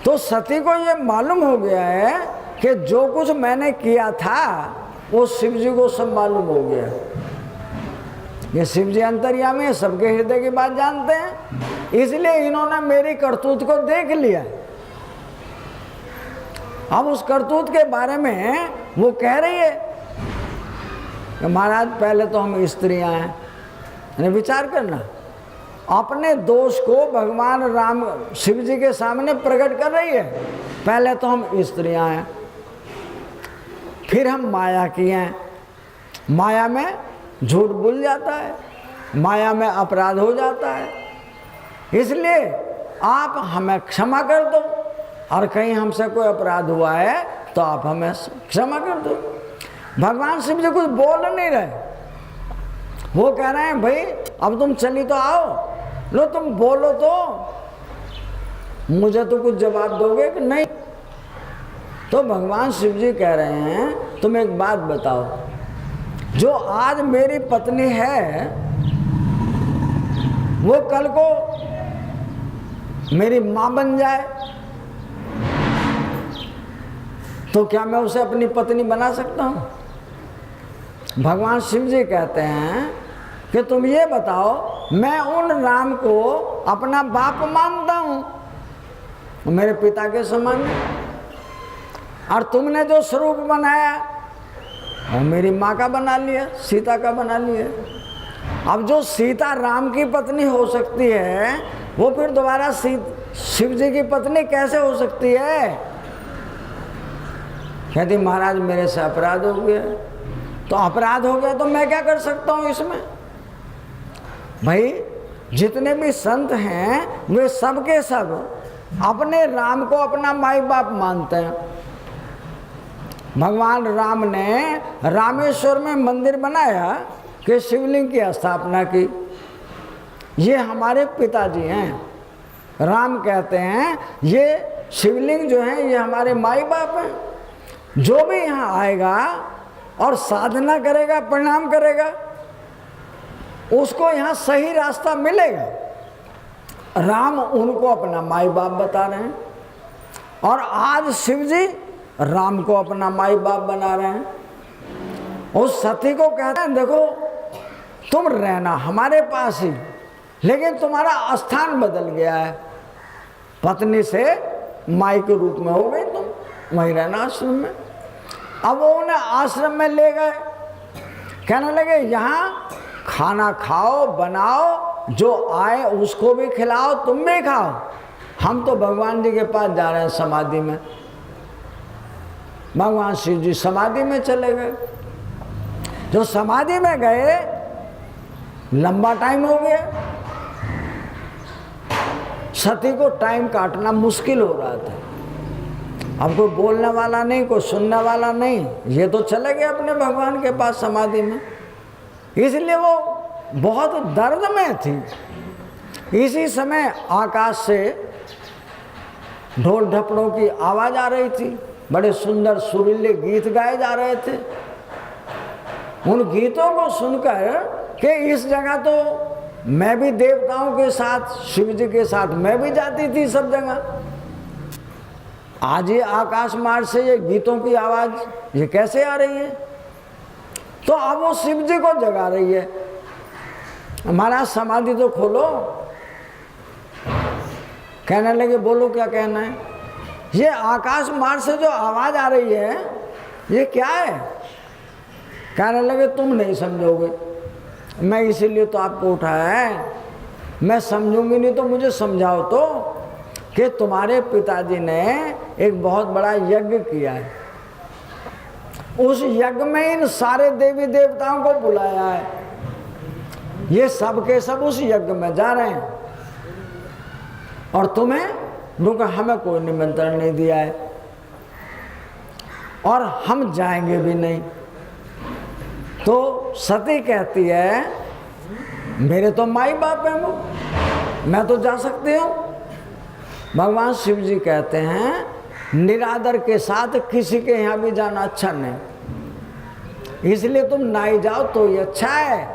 Speaker 1: तो सती को ये मालूम हो गया है कि जो कुछ मैंने किया था वो शिव जी को सब मालूम हो गया। ये शिव जी अंतर्यामी है, सबके हृदय की बात जानते हैं, इसलिए इन्होंने मेरी करतूत को देख लिया। अब उस करतूत के बारे में वो कह रही है कि महाराज पहले तो हम स्त्रियां हैं, विचार करना, अपने दोष को भगवान राम शिव जी के सामने प्रकट कर रही है। पहले तो हम स्त्रियां हैं, फिर हम माया की हैं, माया में झूठ बोल जाता है, माया में अपराध हो जाता है, इसलिए आप हमें क्षमा कर दो और कहीं हमसे कोई अपराध हुआ है तो आप हमें क्षमा कर दो। भगवान शिव जी कुछ बोल नहीं रहे, वो कह रहे हैं भाई अब तुम चली तो आओ, लो तुम बोलो तो मुझे तो कुछ जवाब दोगे कि नहीं। तो भगवान शिव जी कह रहे हैं तुम एक बात बताओ, जो आज मेरी पत्नी है वो कल को मेरी मां बन जाए तो क्या मैं उसे अपनी पत्नी बना सकता हूं। भगवान शिव जी कहते हैं कि तुम ये बताओ, मैं उन राम को अपना बाप मानता हूं, मेरे पिता के समान, और तुमने जो स्वरूप बनाया वो मेरी माँ का बना लिया, सीता का बना लिया। अब जो सीता राम की पत्नी हो सकती है वो फिर दोबारा शिव जी की पत्नी कैसे हो सकती है। कहती महाराज मेरे से अपराध हो गया। तो अपराध हो गया तो मैं क्या कर सकता हूँ इसमें। भाई जितने भी संत हैं वे सब के सब अपने राम को अपना माई बाप मानते हैं। भगवान राम ने रामेश्वर में मंदिर बनाया कि शिवलिंग की स्थापना की। ये हमारे पिताजी हैं, राम कहते हैं ये शिवलिंग जो है ये हमारे माई बाप हैं। जो भी यहाँ आएगा और साधना करेगा, प्रणाम करेगा, उसको यहाँ सही रास्ता मिलेगा। राम उनको अपना माई बाप बता रहे हैं और आज शिव जी राम को अपना माई बाप बना रहे हैं। उस सती को कहते हैं देखो तुम रहना हमारे पास ही, लेकिन तुम्हारा स्थान बदल गया है, पत्नी से माई के रूप में हो गई, तुम वहीं रहना आश्रम में। अब वो उन्हें आश्रम में ले गए, कहने लगे यहाँ खाना खाओ, बनाओ, जो आए उसको भी खिलाओ, तुम भी खाओ, हम तो भगवान जी के पास जा रहे हैं समाधि में। भगवान शिव जी समाधि में चले गए। जो समाधि में गए लंबा टाइम हो गया, सती को टाइम काटना मुश्किल हो रहा था। अब कोई बोलने वाला नहीं, कोई सुनने वाला नहीं, ये तो चले गए अपने भगवान के पास समाधि में, इसलिए वो बहुत दर्द में थी। इसी समय आकाश से ढोल ढपड़ों की आवाज आ रही थी, बड़े सुंदर सुरीले गीत गाए जा रहे थे। उन गीतों को सुनकर कि इस जगह तो मैं भी देवताओं के साथ, शिव जी के साथ मैं भी जाती थी सब जगह, आज ये आकाश मार्ग से ये गीतों की आवाज ये कैसे आ रही है? तो अब वो शिव जी को जगा रही है, हमारा समाधि तो खोलो। कहने लगे बोलो क्या कहना है? ये आकाश मार्ग से जो आवाज आ रही है ये क्या है? कहने लगे तुम नहीं समझोगे, मैं इसीलिए तो आपको उठाया है, मैं समझूंगी नहीं तो मुझे समझाओ तो, कि तुम्हारे पिताजी ने एक बहुत बड़ा यज्ञ किया है, उस यज्ञ में इन सारे देवी देवताओं को बुलाया है, ये सब के सब उस यज्ञ में जा रहे हैं और तुम्हें रुका हमें कोई निमंत्रण नहीं दिया है और हम जाएंगे भी नहीं। तो सती कहती है मेरे तो माई बाप हैं वो, मैं तो जा सकती हूँ। भगवान शिव जी कहते हैं निरादर के साथ किसी के यहाँ भी जाना अच्छा नहीं, इसलिए तुम ना ही जाओ तो ये अच्छा है।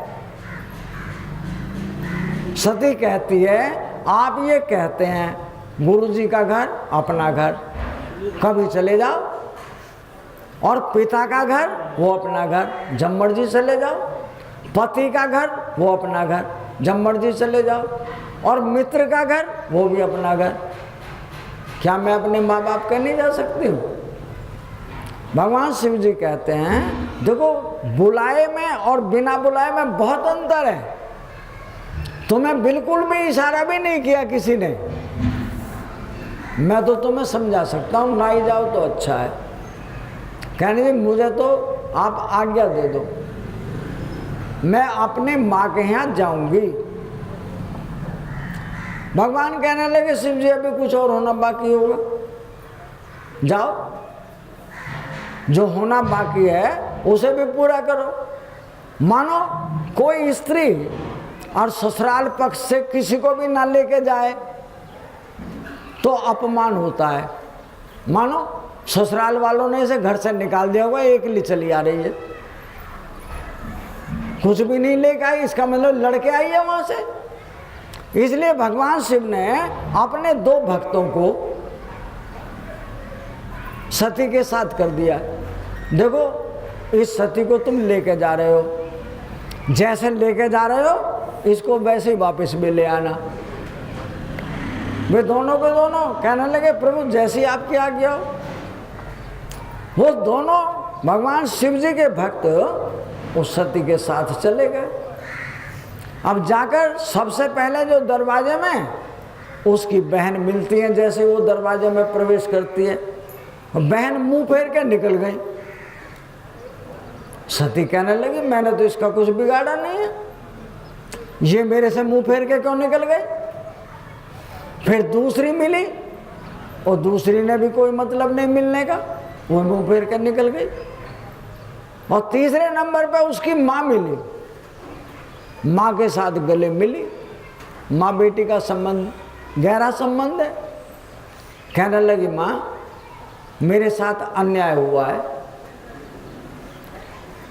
Speaker 1: सती कहती है आप ये कहते हैं गुरु जी का घर अपना घर, कभी चले जाओ, और पिता का घर वो अपना घर, जब मर्जी चले जाओ, पति का घर वो अपना घर, जब मर्जी चले जाओ, और मित्र का घर वो भी अपना घर। क्या मैं अपने माँ बाप के नहीं जा सकती हूँ? भगवान शिव जी कहते हैं देखो बुलाए में और बिना बुलाए में बहुत अंतर है। तुम्हें बिल्कुल भी इशारा भी नहीं किया किसी ने, मैं तो तुम्हें समझा सकता हूँ, ना ही जाओ तो अच्छा है। कहने लगे मुझे तो आप आज्ञा दे दो, मैं अपने माँ के यहाँ जाऊंगी। भगवान कहने लगे शिव जी अभी कुछ और होना बाकी होगा, जाओ जो होना बाकी है उसे भी पूरा करो। मानो कोई स्त्री और ससुराल पक्ष से किसी को भी ना लेके जाए तो अपमान होता है। मानो ससुराल वालों ने इसे घर से निकाल दिया होगा, अकेली चली आ रही है, कुछ भी नहीं लेके आई, इसका मतलब लड़के आई है वहां से। इसलिए भगवान शिव ने अपने दो भक्तों को सती के साथ कर दिया। देखो इस सती को तुम लेके जा रहे हो, जैसे लेके जा रहे हो इसको वैसे ही वापस भी ले आना। वे दोनों के दोनों कहने लगे प्रभु जैसी आपकी आज्ञा हो। वो दोनों भगवान शिव जी के भक्त उस सती के साथ चले गए। अब जाकर सबसे पहले जो दरवाजे में उसकी बहन मिलती है, जैसे वो दरवाजे में प्रवेश करती है बहन मुंह फेर के निकल गई। सती कहने लगी मैंने तो इसका कुछ बिगाड़ा नहीं है, ये मेरे से मुंह फेर के क्यों निकल गई। फिर दूसरी मिली और दूसरी ने भी कोई मतलब नहीं मिलने का, वो मुंह फेर के निकल गई। और तीसरे नंबर पे उसकी माँ मिली, माँ के साथ गले मिली, माँ बेटी का संबंध गहरा संबंध है। कहने लगी माँ मेरे साथ अन्याय हुआ है।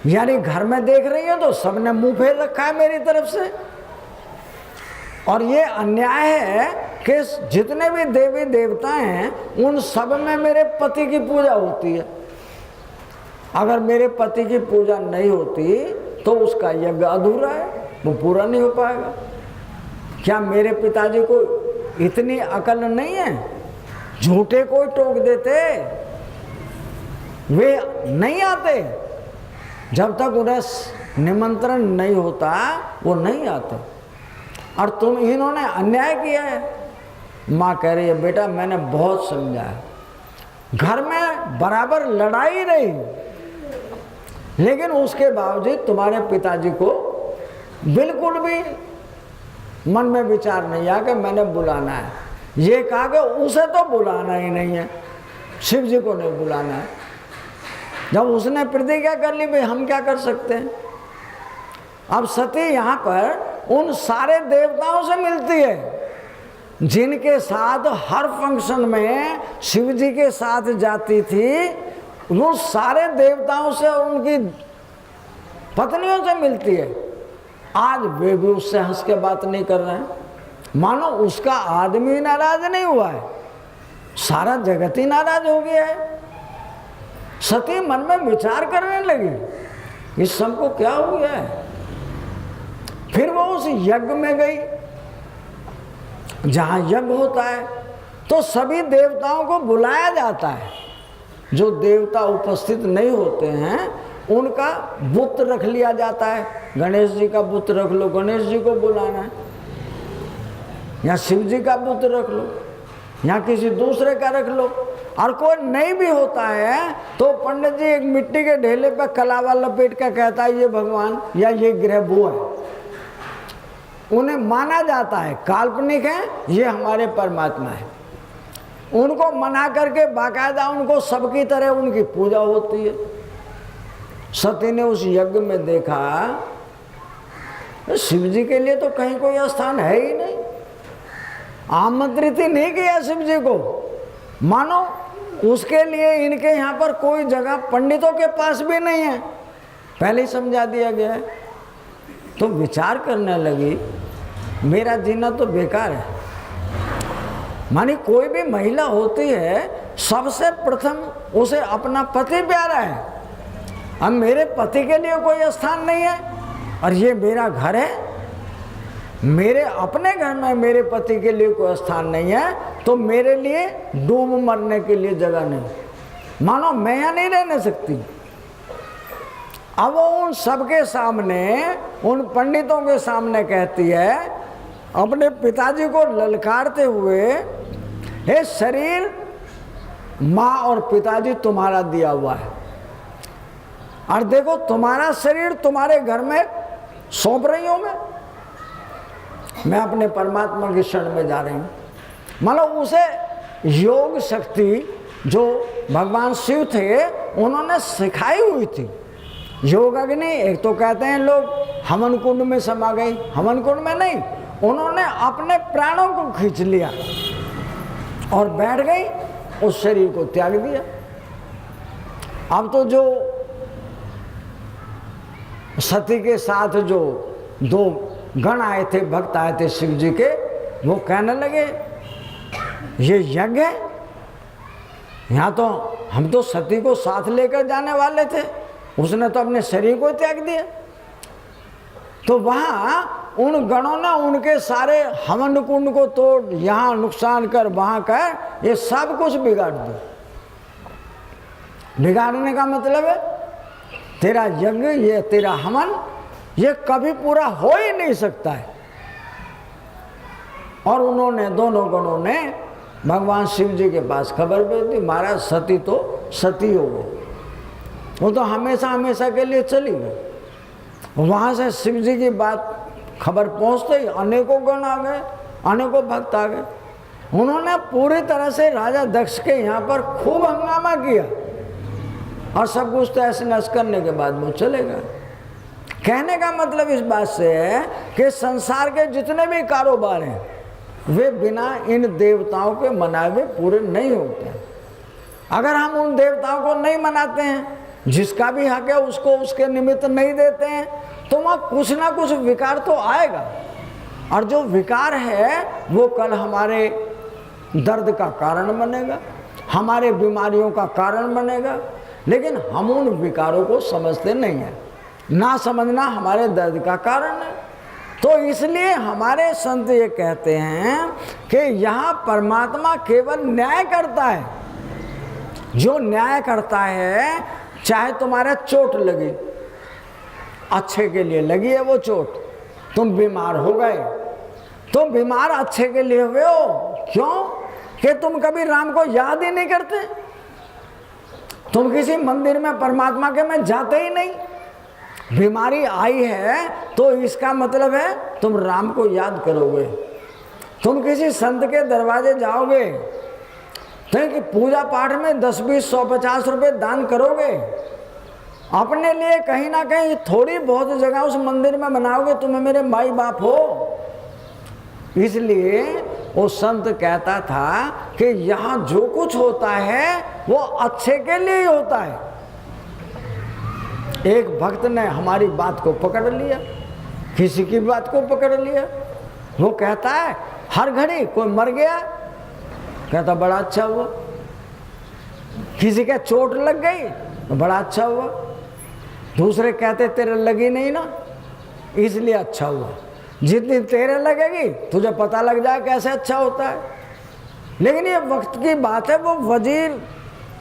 Speaker 1: यानी घर में देख रही हो तो सबने मुंह फेर रखा है मेरी तरफ से, और ये अन्याय है कि जितने भी देवी देवता हैं उन सब में मेरे पति की पूजा होती है। अगर मेरे पति की पूजा नहीं होती तो उसका यज्ञ अधूरा है, वो पूरा नहीं हो पाएगा। क्या मेरे पिताजी को इतनी अकल नहीं है? झूठे कोई टोक देते, वे नहीं आते। जब तक उन्हें निमंत्रण नहीं होता वो नहीं आते। और इन्होंने अन्याय किया है। माँ कह रही है बेटा मैंने बहुत समझाया, घर में बराबर लड़ाई रही, लेकिन उसके बावजूद तुम्हारे पिताजी को बिल्कुल भी मन में विचार नहीं आया कि मैंने बुलाना है। ये कहा कि उसे तो बुलाना ही नहीं है, शिव जी को नहीं बुलाना है। जब उसने प्रतिज्ञा कर ली भाई हम क्या कर सकते हैं। अब सती यहाँ पर उन सारे देवताओं से मिलती है जिनके साथ हर फंक्शन में शिव जी के साथ जाती थी। वो सारे देवताओं से और उनकी पत्नियों से मिलती है। आज वे भी उससे हंस के बात नहीं कर रहे हैं, मानो उसका आदमी नाराज नहीं हुआ है, सारा जगत ही नाराज हो गया है। सती मन में विचार करने लगी इस सबको क्या हो गया है। फिर वो उस यज्ञ में गई जहां यज्ञ होता है तो सभी देवताओं को बुलाया जाता है। जो देवता उपस्थित नहीं होते हैं उनका बुत रख लिया जाता है। गणेश जी का बुत रख लो, गणेश जी को बुलाना है, या शिव जी का बुत रख लो, या किसी दूसरे का रख लो। और कोई नहीं भी होता है तो पंडित जी एक मिट्टी के ढेले पर कलावा लपेट कर कहता है ये भगवान या ये ग्रह वो है। उन्हें माना जाता है काल्पनिक है, ये हमारे परमात्मा है। उनको मना करके बाकायदा उनको सबकी तरह उनकी पूजा होती है। सती ने उस यज्ञ में देखा शिव जी के लिए तो कहीं कोई स्थान है ही नहीं, आमंत्रित ही नहीं किया शिव जी को, मानो उसके लिए इनके यहाँ पर कोई जगह पंडितों के पास भी नहीं है, पहले ही समझा दिया गया है। तो विचार करने लगी मेरा जीना तो बेकार है। मानी कोई भी महिला होती है सबसे प्रथम उसे अपना पति प्यारा है। अब मेरे पति के लिए कोई स्थान नहीं है और ये मेरा घर है, मेरे अपने घर में मेरे पति के लिए कोई स्थान नहीं है तो मेरे लिए डूब मरने के लिए जगह नहीं। मानो मैं यहाँ नहीं रहने सकती। अब वो उन सबके सामने, उन पंडितों के सामने कहती है अपने पिताजी को ललकारते हुए, हे शरीर माँ और पिताजी तुम्हारा दिया हुआ है और देखो तुम्हारा शरीर तुम्हारे घर में सौंप रही हूँ मैं अपने परमात्मा की शरण में जा रही हूँ। मतलब उसे योग शक्ति जो भगवान शिव थे उन्होंने सिखाई हुई थी। योग अग्नि, एक तो कहते हैं लोग हवन कुंड में समा गई, हवन कुंड में नहीं, उन्होंने अपने प्राणों को खींच लिया और बैठ गई, उस शरीर को त्याग दिया। अब तो जो सती के साथ जो दो गण आए थे, भक्त आए थे शिव जी के, वो कहने लगे ये यज्ञ है, यहाँ तो हम तो सती को साथ लेकर जाने वाले थे, उसने तो अपने शरीर को त्याग दिया। तो वहाँ उन गणों ने उनके सारे हवन कुंड को तोड़, यहाँ नुकसान कर, वहाँ कर, ये सब कुछ बिगाड़ दिया। बिगाड़ने का मतलब है तेरा यज्ञ, ये तेरा हवन, ये कभी पूरा हो ही नहीं सकता है। और उन्होंने, दोनों गणों ने भगवान शिव जी के पास खबर भेज दी, महाराज सती तो सती हो गई, वो तो हमेशा हमेशा के लिए चली गई। वहाँ से शिव जी की बात खबर पहुँचते ही अनेकों गण आ गए, अनेकों भक्त आ गए। उन्होंने पूरी तरह से राजा दक्ष के यहाँ पर खूब हंगामा किया और सब कुछ तहस नहस करने के बाद वो चले गए। कहने का मतलब इस बात से है कि संसार के जितने भी कारोबार हैं वे बिना इन देवताओं के मनाए हुए पूरे नहीं होते हैं। अगर हम उन देवताओं को नहीं मनाते हैं, जिसका भी हक है उसको उसके निमित्त नहीं देते हैं, तो वहाँ कुछ ना कुछ विकार तो आएगा। और जो विकार है वो कल हमारे दर्द का कारण बनेगा, हमारे बीमारियों का कारण बनेगा। लेकिन हम उन विकारों को समझते नहीं हैं। ना समझना हमारे दर्द का कारण है। तो इसलिए हमारे संत ये कहते हैं कि यहाँ परमात्मा केवल न्याय करता है। जो न्याय करता है, चाहे तुम्हारे चोट लगी, अच्छे के लिए लगी है वो चोट, तुम बीमार हो गए, तुम बीमार अच्छे के लिए हुए हो। क्यों? कि तुम कभी राम को याद ही नहीं करते, तुम किसी मंदिर में परमात्मा के में जाते ही नहीं। बीमारी आई है तो इसका मतलब है तुम राम को याद करोगे। तुम किसी संत के दरवाजे जाओगे तो कि पूजा पाठ में 10, 20, 100, 50 रुपये दान करोगे, अपने लिए कहीं ना कहीं थोड़ी बहुत जगह उस मंदिर में बनाओगे, तुम्हें मेरे माई बाप हो। इसलिए वो संत कहता था कि यहाँ जो कुछ होता है वो अच्छे के लिए ही होता है। एक भक्त ने हमारी बात को पकड़ लिया, किसी की बात को पकड़ लिया। वो कहता है हर घड़ी कोई मर गया, कहता बड़ा अच्छा हुआ। किसी के चोट लग गई तो बड़ा अच्छा हुआ। दूसरे कहते तेरे लगी नहीं ना, इसलिए अच्छा हुआ। जितनी तेरे लगेगी तुझे पता लग जाए कैसे अच्छा होता है। लेकिन ये वक्त की बात है, वो वजीर,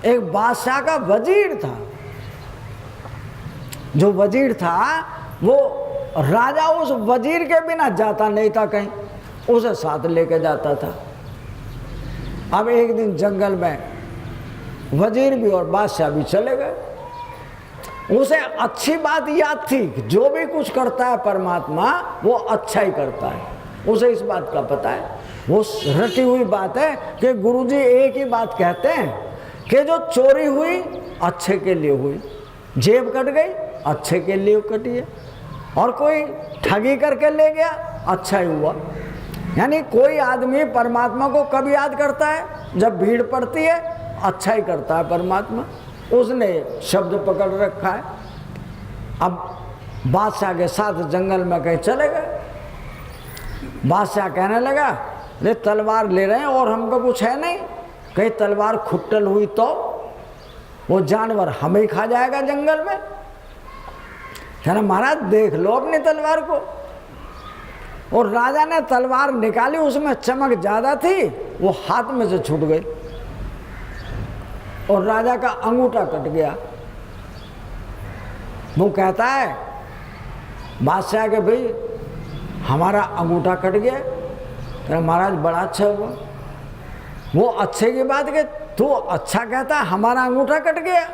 Speaker 1: एक बादशाह का वजीर था। जो वजीर था वो राजा उस वजीर के बिना जाता नहीं था कहीं, उसे साथ लेके जाता था। अब एक दिन जंगल में वजीर भी और बादशाह भी चले गए। उसे अच्छी बात याद थी कि जो भी कुछ करता है परमात्मा वो अच्छा ही करता है, उसे इस बात का पता है। वो रटी हुई बात है कि गुरुजी एक ही बात कहते हैं कि जो चोरी हुई अच्छे के लिए हुई, जेब कट गई अच्छे के लिए कटी है, और कोई ठगी करके ले गया अच्छा ही हुआ। यानी कोई आदमी परमात्मा को कब याद करता है? जब भीड़ पड़ती है, अच्छा ही करता है परमात्मा। उसने शब्द पकड़ रखा है। अब बादशाह के साथ जंगल में कहीं चले गए। बादशाह कहने लगा ले तलवार ले रहे हैं और हमको कुछ है नहीं, कहीं तलवार खुट्टल हुई तो वो जानवर हमें ही खा जाएगा जंगल में। कहना महाराज देख लो अपनी तलवार को। और राजा ने तलवार निकाली, उसमें चमक ज्यादा थी, वो हाथ में से छूट गई और राजा का अंगूठा कट गया। वो कहता है बादशाह के भाई हमारा अंगूठा कट गया। तो महाराज बड़ा अच्छा हुआ। वो अच्छे की बात के तू अच्छा कहता, हमारा अंगूठा कट गया।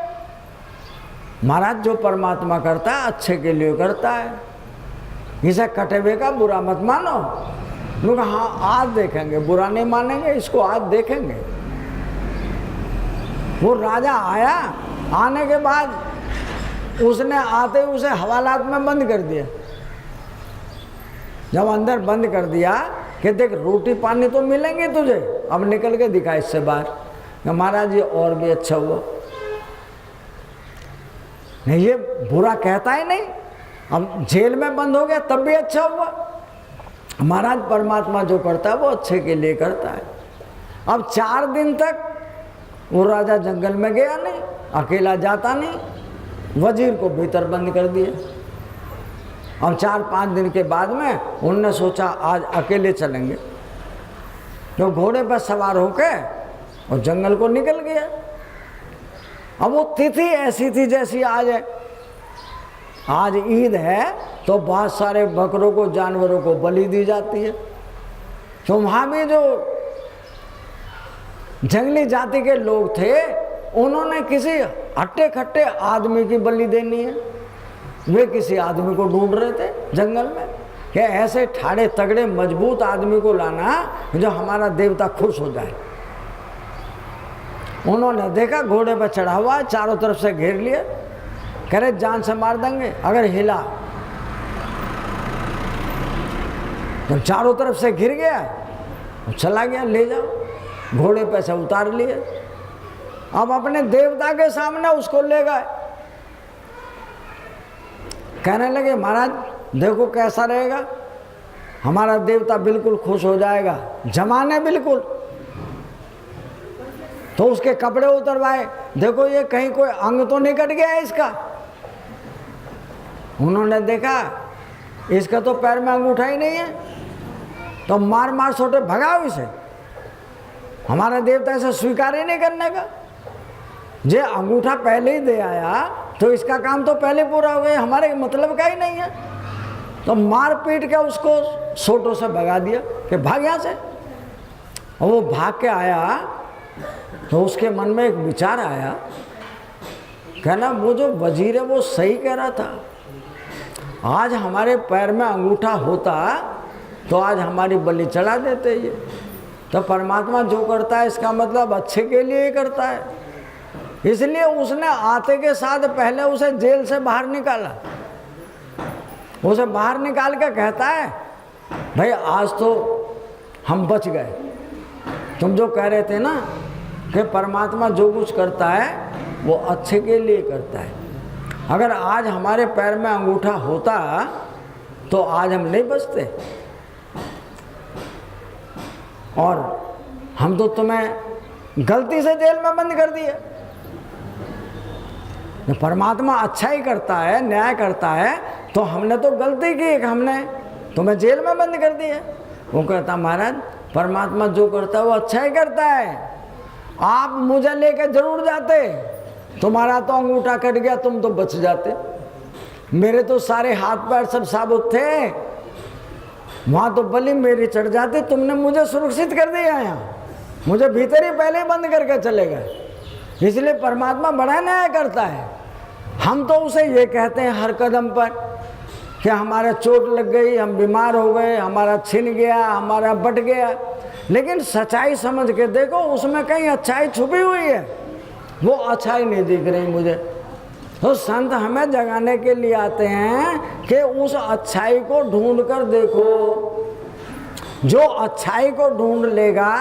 Speaker 1: महाराज जो परमात्मा करता है अच्छे के लिए करता है, इसे कटे हुए का बुरा मत मानो। लोग हाँ आज देखेंगे, बुरा नहीं मानेंगे, इसको आज देखेंगे। वो राजा आया, आने के बाद उसने आते ही उसे हवालात में बंद कर दिया। जब अंदर बंद कर दिया कि देख रोटी पानी तो मिलेंगे तुझे, अब निकल के दिखा इससे बाहर। महाराज ये और भी अच्छा हुआ। नहीं ये बुरा कहता ही नहीं, अब जेल में बंद हो गया तब भी अच्छा हुआ। महाराज परमात्मा जो करता है वो अच्छे के लिए करता है। अब 4 दिन तक वो राजा जंगल में गया नहीं, अकेला जाता नहीं, वजीर को भीतर बंद कर दिया। और 4-5 दिन के बाद में उनने सोचा आज अकेले चलेंगे, तो घोड़े पर सवार होके और जंगल को निकल गया। अब वो तिथि ऐसी थी जैसी आज है। आज ईद है तो बहुत सारे बकरों को, जानवरों को बलि दी जाती है। तो वहाँ भी जो जंगली जाति के लोग थे उन्होंने किसी हट्टे खट्टे आदमी की बलि देनी है। वे किसी आदमी को ढूंढ रहे थे जंगल में कि ऐसे ठाड़े तगड़े मजबूत आदमी को लाना जो हमारा देवता खुश हो जाए। उन्होंने देखा घोड़े पर चढ़ा हुआ, चारों तरफ से घेर लिया, कह रहे जान से मार देंगे अगर हिला। जब चारों तरफ से घिर गया चला गया, ले जाओ। घोड़े पे से उतार लिए। अब अपने देवता के सामने उसको ले गए। कहने लगे महाराज देखो कैसा रहेगा, हमारा देवता बिल्कुल खुश हो जाएगा, जमाने बिल्कुल। तो उसके कपड़े उतरवाए, देखो ये कहीं कोई अंग तो नहीं कट गया है इसका। उन्होंने देखा इसका तो पैर में अंगूठा ही नहीं है, तो मार मार छोटे भगाओ इसे, हमारा देवता ऐसा स्वीकार ही नहीं करने का। जे अंगूठा पहले ही दे आया तो इसका काम तो पहले पूरा हो गया, हमारे मतलब का ही नहीं है। तो मार पीट के उसको सोटों से भगा दिया कि भाग यहाँ से। और वो भाग के आया तो उसके मन में एक विचार आया, कहना वो जो वजीर है वो सही कह रहा था, आज हमारे पैर में अंगूठा होता तो आज हमारी बलि चढ़ा देते ये। तो परमात्मा जो करता है इसका मतलब अच्छे के लिए ही करता है। इसलिए उसने आते के साथ पहले उसे जेल से बाहर निकाला। उसे बाहर निकाल के कहता है भाई आज तो हम बच गए। तुम जो कह रहे थे ना कि परमात्मा जो कुछ करता है वो अच्छे के लिए करता है, अगर आज हमारे पैर में अंगूठा होता तो आज हम नहीं बचते, और हम तो तुम्हें गलती से जेल में बंद कर दिया। परमात्मा अच्छा ही करता है, न्याय करता है, तो हमने तो गलती की कि हमने तुम्हें जेल में बंद कर दिया। वो कहता महाराज परमात्मा जो करता है वो अच्छा ही करता है, आप मुझे लेके जरूर जाते, तुम्हारा तो अंगूठा कट गया, तुम तो बच जाते, मेरे तो सारे हाथ पैर सब साबुत थे, वहाँ तो बलि मेरी चढ़ जाती, तुमने मुझे सुरक्षित कर दिया यहाँ, मुझे भीतर ही पहले ही बंद करके चले गए। इसलिए परमात्मा बड़ा न्याय करता है। हम तो उसे ये कहते हैं हर कदम पर कि हमारा चोट लग गई, हम बीमार हो गए, हमारा छिन गया, हमारा बट गया, लेकिन सच्चाई समझ के देखो उसमें कहीं अच्छाई छुपी हुई है, वो अच्छाई नहीं दिख रही मुझे। तो संत हमें जगाने के लिए आते हैं कि उस अच्छाई को ढूंढ कर देखो। जो अच्छाई को ढूंढ लेगा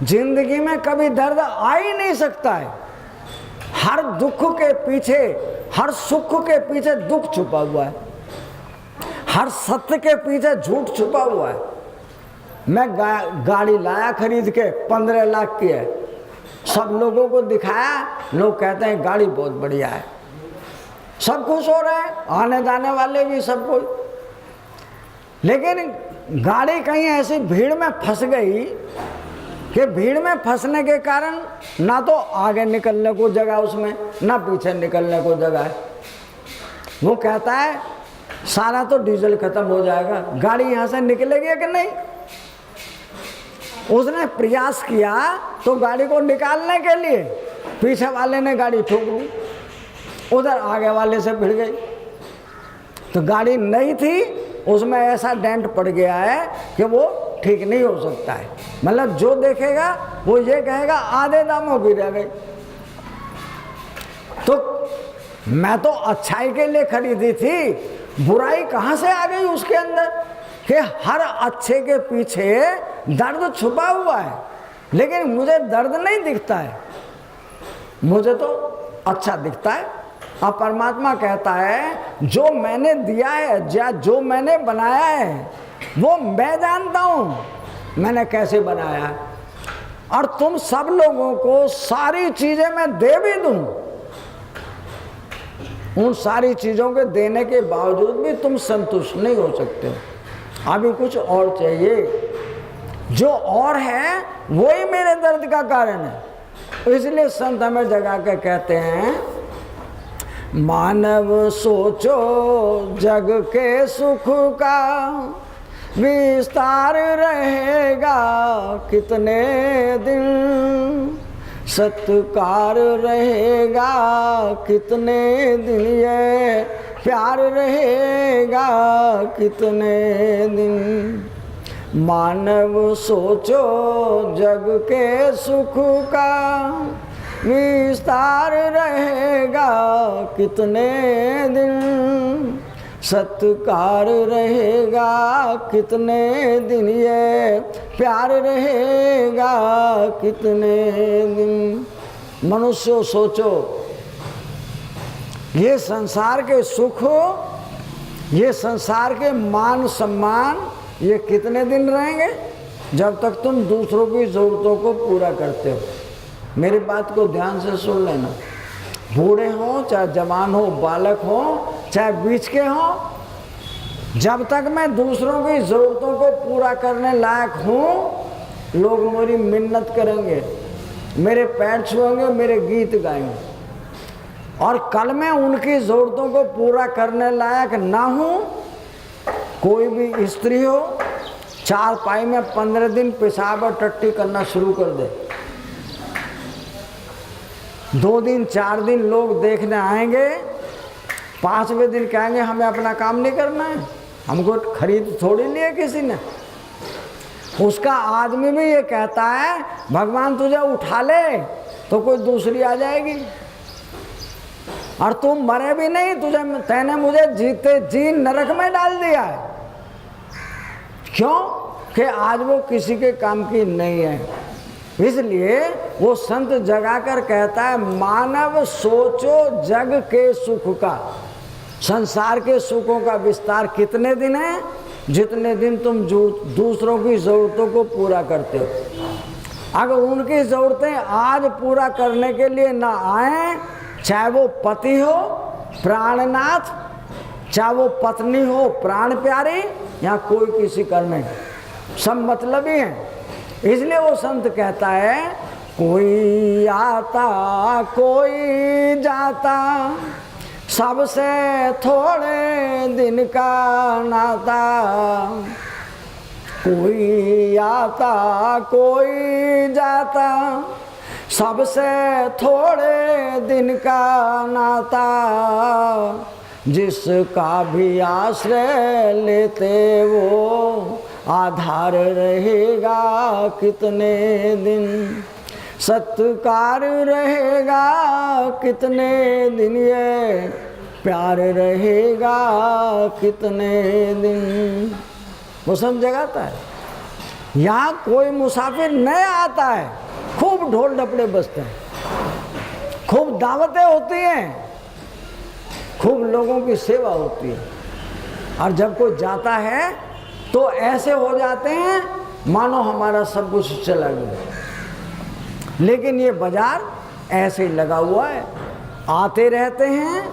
Speaker 1: जिंदगी में कभी दर्द आ ही नहीं सकता है। हर दुख के पीछे, हर सुख के पीछे दुख छुपा हुआ है, हर सत्य के पीछे झूठ छुपा हुआ है। मैं गाड़ी लाया खरीद के 15 लाख की है, सब लोगों को दिखाया, लोग कहते हैं गाड़ी बहुत बढ़िया है, सब खुश हो रहे हैं, आने जाने वाले भी सब कुछ। लेकिन गाड़ी कहीं ऐसी भीड़ में फंस गई कि भीड़ में फंसने के कारण ना तो आगे निकलने को जगह उसमें, ना पीछे निकलने को जगह है। वो कहता है सारा तो डीजल खत्म हो जाएगा, गाड़ी यहाँ से निकलेगी कि नहीं। उसने प्रयास किया तो गाड़ी को निकालने के लिए पीछे वाले ने गाड़ी ठोक दी, उधर आगे वाले से भिड़ गई। तो गाड़ी नहीं थी, उसमें ऐसा डेंट पड़ गया है कि वो ठीक नहीं हो सकता है। मतलब जो देखेगा वो ये कहेगा आधे दामों की रह गई। तो मैं तो अच्छाई के लिए खरीदी थी, बुराई कहाँ से आ गई उसके अंदर कि हर अच्छे के पीछे दर्द छुपा हुआ है, लेकिन मुझे दर्द नहीं दिखता है, मुझे तो अच्छा दिखता है। अब परमात्मा कहता है जो मैंने दिया है या जो मैंने बनाया है वो मैं जानता हूँ मैंने कैसे बनाया है, और तुम सब लोगों को सारी चीजें मैं दे भी दूँ, उन सारी चीजों के देने के बावजूद भी तुम संतुष्ट नहीं हो सकते हो, अभी कुछ और चाहिए। जो और है वही मेरे दर्द का कारण है। इसलिए संत हमें जगा के कहते हैं मानव सोचो जग के सुख का विस्तार रहेगा कितने दिन, सत्कार रहेगा कितने दिन, ये प्यार रहेगा कितने दिन। मानव सोचो जग के सुख का विस्तार रहेगा कितने दिन, सत्कार रहेगा कितने दिन, ये प्यार रहेगा कितने दिन। मनुष्य सोचो, ये संसार के सुख, ये संसार के मान सम्मान, ये कितने दिन रहेंगे? जब तक तुम दूसरों की ज़रूरतों को पूरा करते हो। मेरी बात को ध्यान से सुन लेना। बूढ़े हो चाहे जवान हो, बालक हो चाहे बीच के हो, जब तक मैं दूसरों की ज़रूरतों को पूरा करने लायक हूँ, लोग मेरी मिन्नत करेंगे, मेरे पैर छुएंगे, मेरे गीत गाएंगे। और कल मैं उनकी ज़रूरतों को पूरा करने लायक ना हूँ, कोई भी स्त्री हो, चारपाई में 15 दिन पेशाब और टट्टी करना शुरू कर दे, 2 दिन 4 दिन लोग देखने आएंगे, 5वें दिन कहेंगे हमें अपना काम नहीं करना है, हमको खरीद थोड़ी लिया किसी ने। उसका आदमी भी ये कहता है भगवान तुझे उठा ले तो कोई दूसरी आ जाएगी, और तुम मरे भी नहीं, तैने मुझे जीते जी नरक में डाल दिया है। क्यों? कि आज वो किसी के काम की नहीं है। इसलिए वो संत जगाकर कहता है, मानव सोचो जग के सुख का, संसार के सुखों का विस्तार कितने दिन है? जितने दिन तुम दूसरों की ज़रूरतों को पूरा करते हो। अगर उनकी ज़रूरतें आज पूरा करने के लिए ना आए, चाहे वो पति हो प्राणनाथ, चाहे वो पत्नी हो प्राण प्यारी, या कोई किसी करने, सब मतलब ही है। इसलिए वो संत कहता है, कोई आता कोई जाता, सबसे थोड़े दिन का नाता। कोई आता कोई जाता, सबसे थोड़े दिन का नाता। जिसका भी आश्रय लेते वो आधार रहेगा कितने दिन, सत्कार रहेगा कितने दिन, ये प्यार रहेगा कितने दिन। वो सब जगाता है। यहाँ कोई मुसाफिर नहीं आता है, खूब ढोल डपड़े बजते हैं, खूब दावतें होती हैं, खूब लोगों की सेवा होती है। और जब कोई जाता है तो ऐसे हो जाते हैं मानो हमारा सब कुछ चला गया। लेकिन ये बाजार ऐसे ही लगा हुआ है, आते रहते हैं,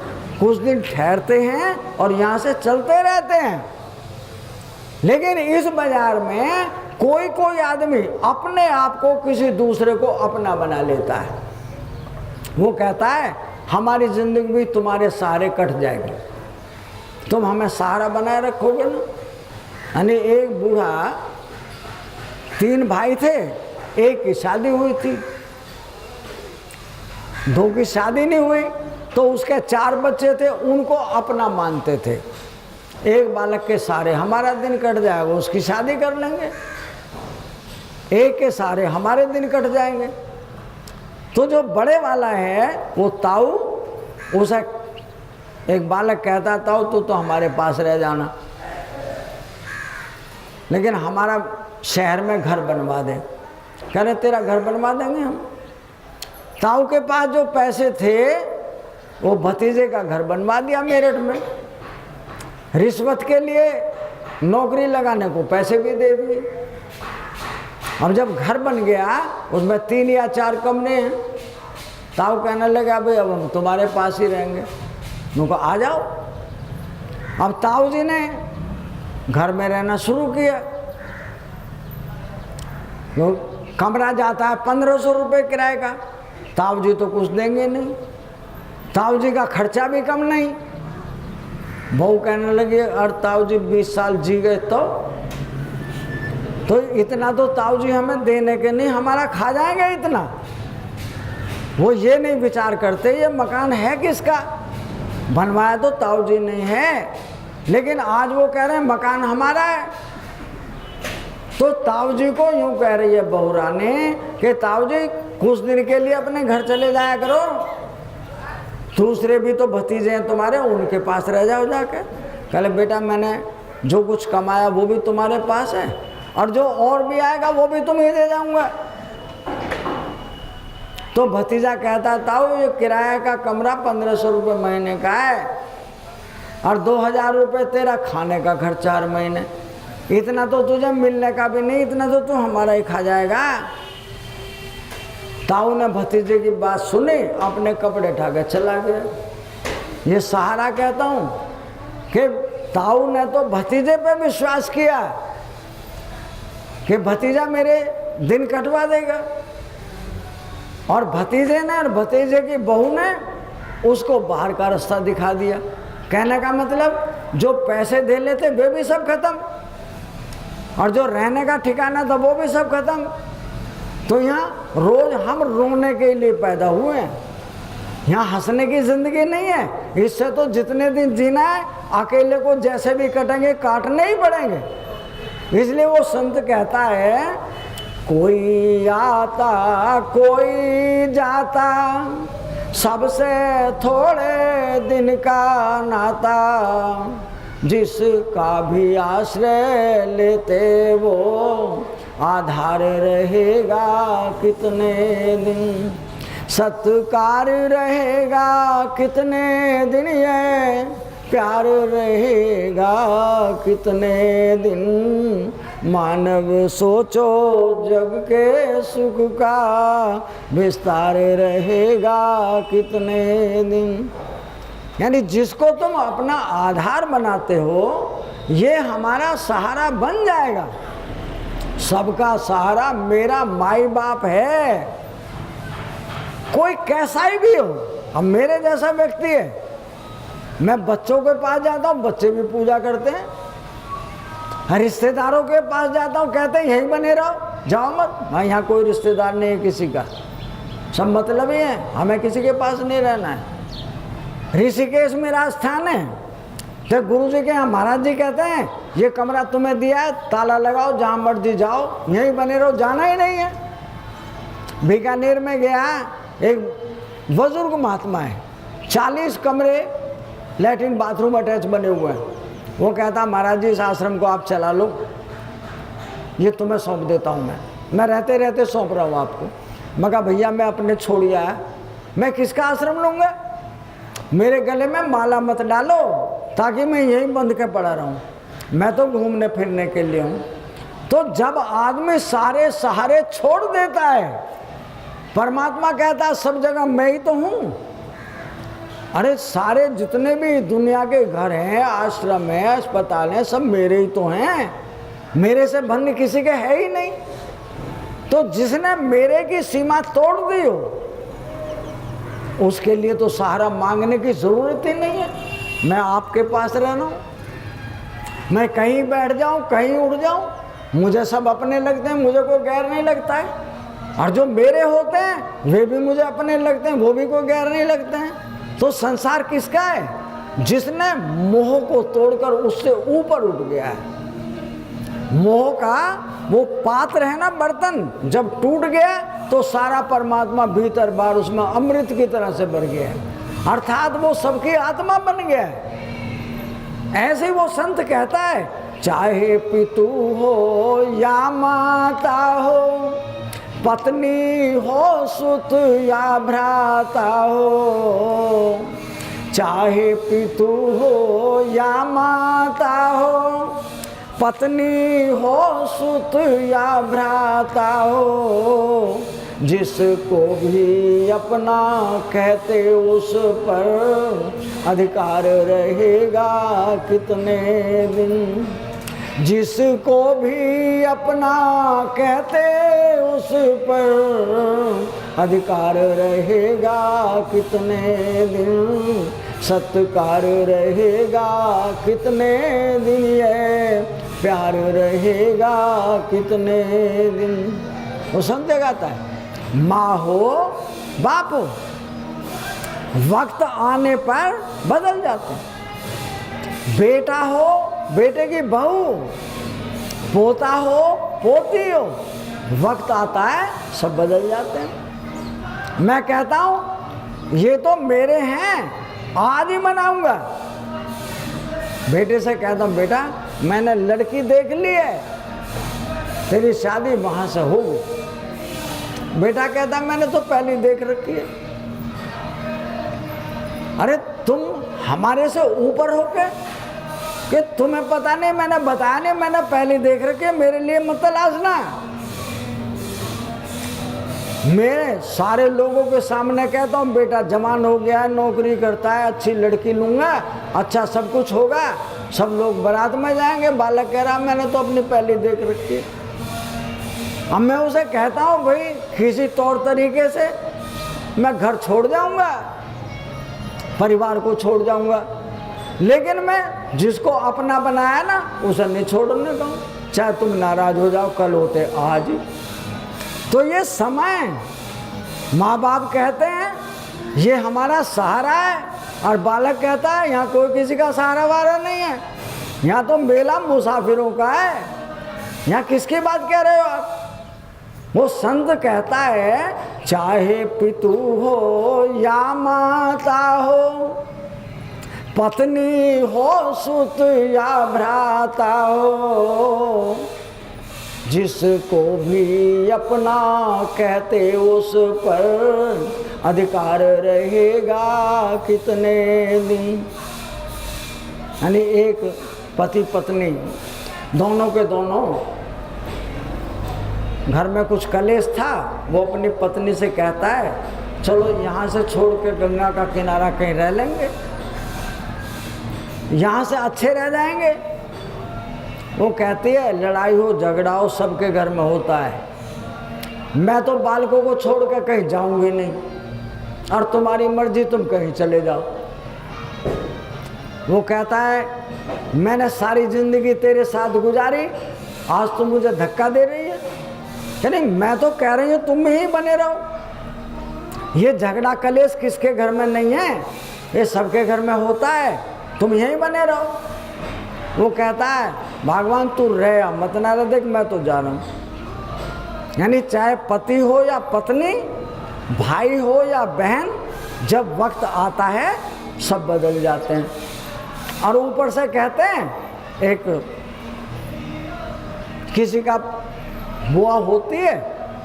Speaker 1: कुछ दिन ठहरते हैं और यहाँ से चलते रहते हैं। लेकिन इस बाजार में कोई कोई आदमी अपने आप को किसी दूसरे को अपना बना लेता है। वो कहता है हमारी जिंदगी भी तुम्हारे सहारे कट जाएगी, तुम हमें सहारा बनाए रखोगे ना। यानी एक बूढ़ा, 3 भाई थे, एक की शादी हुई थी, 2 की शादी नहीं हुई, तो उसके 4 बच्चे थे, उनको अपना मानते थे। एक बालक के सहारे हमारा दिन कट जाएगा, उसकी शादी कर लेंगे, एक के सहारे हमारे दिन कट जाएंगे। तो जो बड़े वाला है वो ताऊ, उसे एक बालक कहता, ताऊ तो हमारे पास रह जाना, लेकिन हमारा शहर में घर बनवा दे। कह रहे तेरा घर बनवा देंगे हम। ताऊ के पास जो पैसे थे वो भतीजे का घर बनवा दिया मेरठ में, रिश्वत के लिए नौकरी लगाने को पैसे भी दे दिए। अब जब घर बन गया, उसमें 3 या 4 कमरे हैं, ताऊ कहने लगा भाई अब हम तुम्हारे पास ही रहेंगे। उनको आ जाओ। अब ताऊ जी ने घर में रहना शुरू किया। तो कमरा जाता है 1500 रुपये किराए का, ताऊ जी तो कुछ देंगे नहीं, ताऊ जी का खर्चा भी कम नहीं। बहू कहने लगी और ताऊ जी 20 साल जी गए तो इतना तो ताऊ जी हमें देने के नहीं, हमारा खा जाएंगे इतना। वो ये नहीं विचार करते ये मकान है किसका, बनवाया तो ताऊ जी नहीं है, लेकिन आज वो कह रहे हैं मकान हमारा है। तो ताऊ जी को यूं कह रही है बहू रानी कि ताऊ जी कुछ दिन के लिए अपने घर चले जाया करो, दूसरे भी तो भतीजे हैं तुम्हारे, उनके पास रह जाओ जाकर। कहले बेटा मैंने जो कुछ कमाया वो भी तुम्हारे पास है और जो और भी आएगा वो भी तुम्हें दे जाऊंगा। तो भतीजा कहता था ये किराया का कमरा 1500 रुपये महीने का है और 2000 रुपये तेरा खाने का खर्चा हर महीने, इतना तो तुझे मिलने का भी नहीं, इतना तो तू हमारा ही खा जाएगा। ताऊ ने भतीजे की बात सुनी, अपने कपड़े उठा के चला गया। ये सहारा कहता हूँ कि ताऊ ने तो भतीजे पे विश्वास किया कि भतीजा मेरे दिन कटवा देगा, और भतीजे ने और भतीजे की बहू ने उसको बाहर का रास्ता दिखा दिया। कहने का मतलब जो पैसे दे लेते वे भी सब खत्म और जो रहने का ठिकाना था वो भी सब खत्म। तो यहाँ रोज हम रोने के लिए पैदा हुए हैं, यहाँ हंसने की जिंदगी नहीं है। इससे तो जितने दिन जीना है अकेले को जैसे भी कटेंगे काटने ही पड़ेंगे। इसलिए वो संत कहता है कोई आता कोई जाता, सबसे थोड़े दिन का नाता, जिसका भी आश्रय लेते वो आधार रहेगा कितने दिन, सत्कार रहेगा कितने दिन, ये प्यार रहेगा कितने दिन। मानव सोचो जग के सुख का विस्तार रहेगा कितने दिन। यानी जिसको तुम अपना आधार बनाते हो ये हमारा सहारा बन जाएगा। सबका सहारा मेरा माई बाप है, कोई कैसा ही भी हो। अब मेरे जैसा व्यक्ति है, मैं बच्चों के पास जाता हूँ, बच्चे भी पूजा करते हैं। रिश्तेदारों के पास जाता हूँ, कहते हैं यहीं बने रहो, जाओ मत। हाँ, यहाँ कोई रिश्तेदार नहीं है किसी का, सब मतलब ही है, हमें किसी के पास नहीं रहना है। ऋषिकेश मेरा स्थान है, तो गुरु जी के यहाँ महाराज जी कहते हैं ये कमरा तुम्हें दिया है, ताला लगाओ, जहाँ मर्जी जाओ, यहीं बने रहो, जाना ही नहीं है। बीकानेर में गया, एक बुजुर्ग महात्मा है, 40 कमरे लैट्रिन बाथरूम अटैच बने हुए हैं। वो कहता महाराज जी इस आश्रम को आप चला लो, ये तुम्हें सौंप देता हूँ। मैं रहते रहते सौंप रहा हूँ आपको। मैं कहा भैया मैं अपने छोड़िया है, मैं किसका आश्रम लूँगा, मेरे गले में माला मत डालो ताकि मैं यहीं बंध के पड़ा रहूँ, मैं तो घूमने फिरने के लिए हूँ। तो जब आदमी सारे सहारे छोड़ देता है, परमात्मा कहता है सब जगह मैं ही तो हूँ। अरे सारे जितने भी दुनिया के घर हैं, आश्रम है, अस्पताल हैं, सब मेरे ही तो हैं, मेरे से भिन्न किसी के है ही नहीं। तो जिसने मेरे की सीमा तोड़ दी हो उसके लिए तो सहारा मांगने की जरूरत ही नहीं है। मैं आपके पास रह रहा हूँ, मैं कहीं बैठ जाऊँ कहीं उड़ जाऊँ, मुझे सब अपने लगते हैं, मुझे कोई गैर नहीं लगता है। और जो मेरे होते हैं वे भी मुझे अपने लगते हैं, वो भी कोई गैर नहीं लगते हैं। तो संसार किसका है? जिसने मोह को तोड़कर उससे ऊपर उठ गया है। मोह का वो पात्र है ना, बर्तन, जब टूट गया तो सारा परमात्मा भीतर बाहर उसमें अमृत की तरह से भर गया है, अर्थात वो सबकी आत्मा बन गया है। ऐसे ही वो संत कहता है चाहे पितु हो या माता हो, पत्नी हो सुत या भ्राता हो, चाहे पितु हो या माता हो, पत्नी हो सुत या भ्राता हो, जिसको भी अपना कहते उस पर अधिकार रहेगा कितने दिन। जिसको भी अपना कहते उस पर अधिकार रहेगा कितने दिन, सत्कार रहेगा कितने दिन, ये प्यार रहेगा कितने दिन। वो संत गाता है माँ हो बाप हो, वक्त आने पर बदल जाते हैं। बेटा हो बेटे की बहू, पोता हो पोती हो, वक्त आता है सब बदल जाते हैं। मैं कहता हूँ ये तो मेरे हैं, आज ही मनाऊंगा, बेटे से कहता हूँ बेटा मैंने लड़की देख ली है, तेरी शादी वहां से होगी। बेटा कहता मैंने तो पहले देख रखी है। अरे तुम हमारे से ऊपर हो के कि तुम्हें पता नहीं, मैंने बताया नहीं, मैंने पहले देख रखी है, मेरे लिए मत तलाशना। मैं सारे लोगों के सामने कहता हूँ बेटा जवान हो गया है, नौकरी करता है, अच्छी लड़की लूंगा, अच्छा सब कुछ होगा, सब लोग बारात में जाएंगे। बालक कह रहा मैंने तो अपनी पहले देख रखी है। अब मैं उसे कहता हूँ भाई किसी तौर तरीके से मैं घर छोड़ जाऊंगा, परिवार को छोड़ जाऊंगा, लेकिन मैं जिसको अपना बनाया ना उसे नहीं छोड़ने दूँ, चाहे तुम नाराज हो जाओ, कल होते आज ही। तो ये समय माँ बाप कहते हैं ये हमारा सहारा है, और बालक कहता है यहाँ कोई किसी का सहारा वारा नहीं है, यहाँ तो मेला मुसाफिरों का है, यहाँ किसकी बात कह रहे हो आप। वो संत कहता है चाहे पितु हो या माता हो, पत्नी हो सुत या भ्राता हो, जिसको भी अपना कहते उस पर अधिकार रहेगा कितने दिन। यानी एक पति पत्नी दोनों के दोनों, घर में कुछ कलेश था, वो अपनी पत्नी से कहता है चलो यहाँ से छोड़ के गंगा का किनारा कहीं रह लेंगे, यहाँ से अच्छे रह जाएंगे। वो कहती है लड़ाई हो झगड़ा हो सबके घर में होता है, मैं तो बालकों को छोड़ कर कहीं जाऊंगी नहीं, और तुम्हारी मर्जी तुम कहीं चले जाओ। वो कहता है मैंने सारी जिंदगी तेरे साथ गुजारी, आज तुम मुझे धक्का दे रही है। यानी मैं तो कह रही हूँ तुम ही बने रहो, ये झगड़ा कलेश किसके घर में नहीं है, ये सबके घर में होता है, तुम यहीं बने रहो। वो कहता है भगवान तू रह मत ना रह, देख मैं तो जा रहा हूँ। यानी चाहे पति हो या पत्नी, भाई हो या बहन, जब वक्त आता है सब बदल जाते हैं। और ऊपर से कहते हैं एक किसी का बुआ होती है,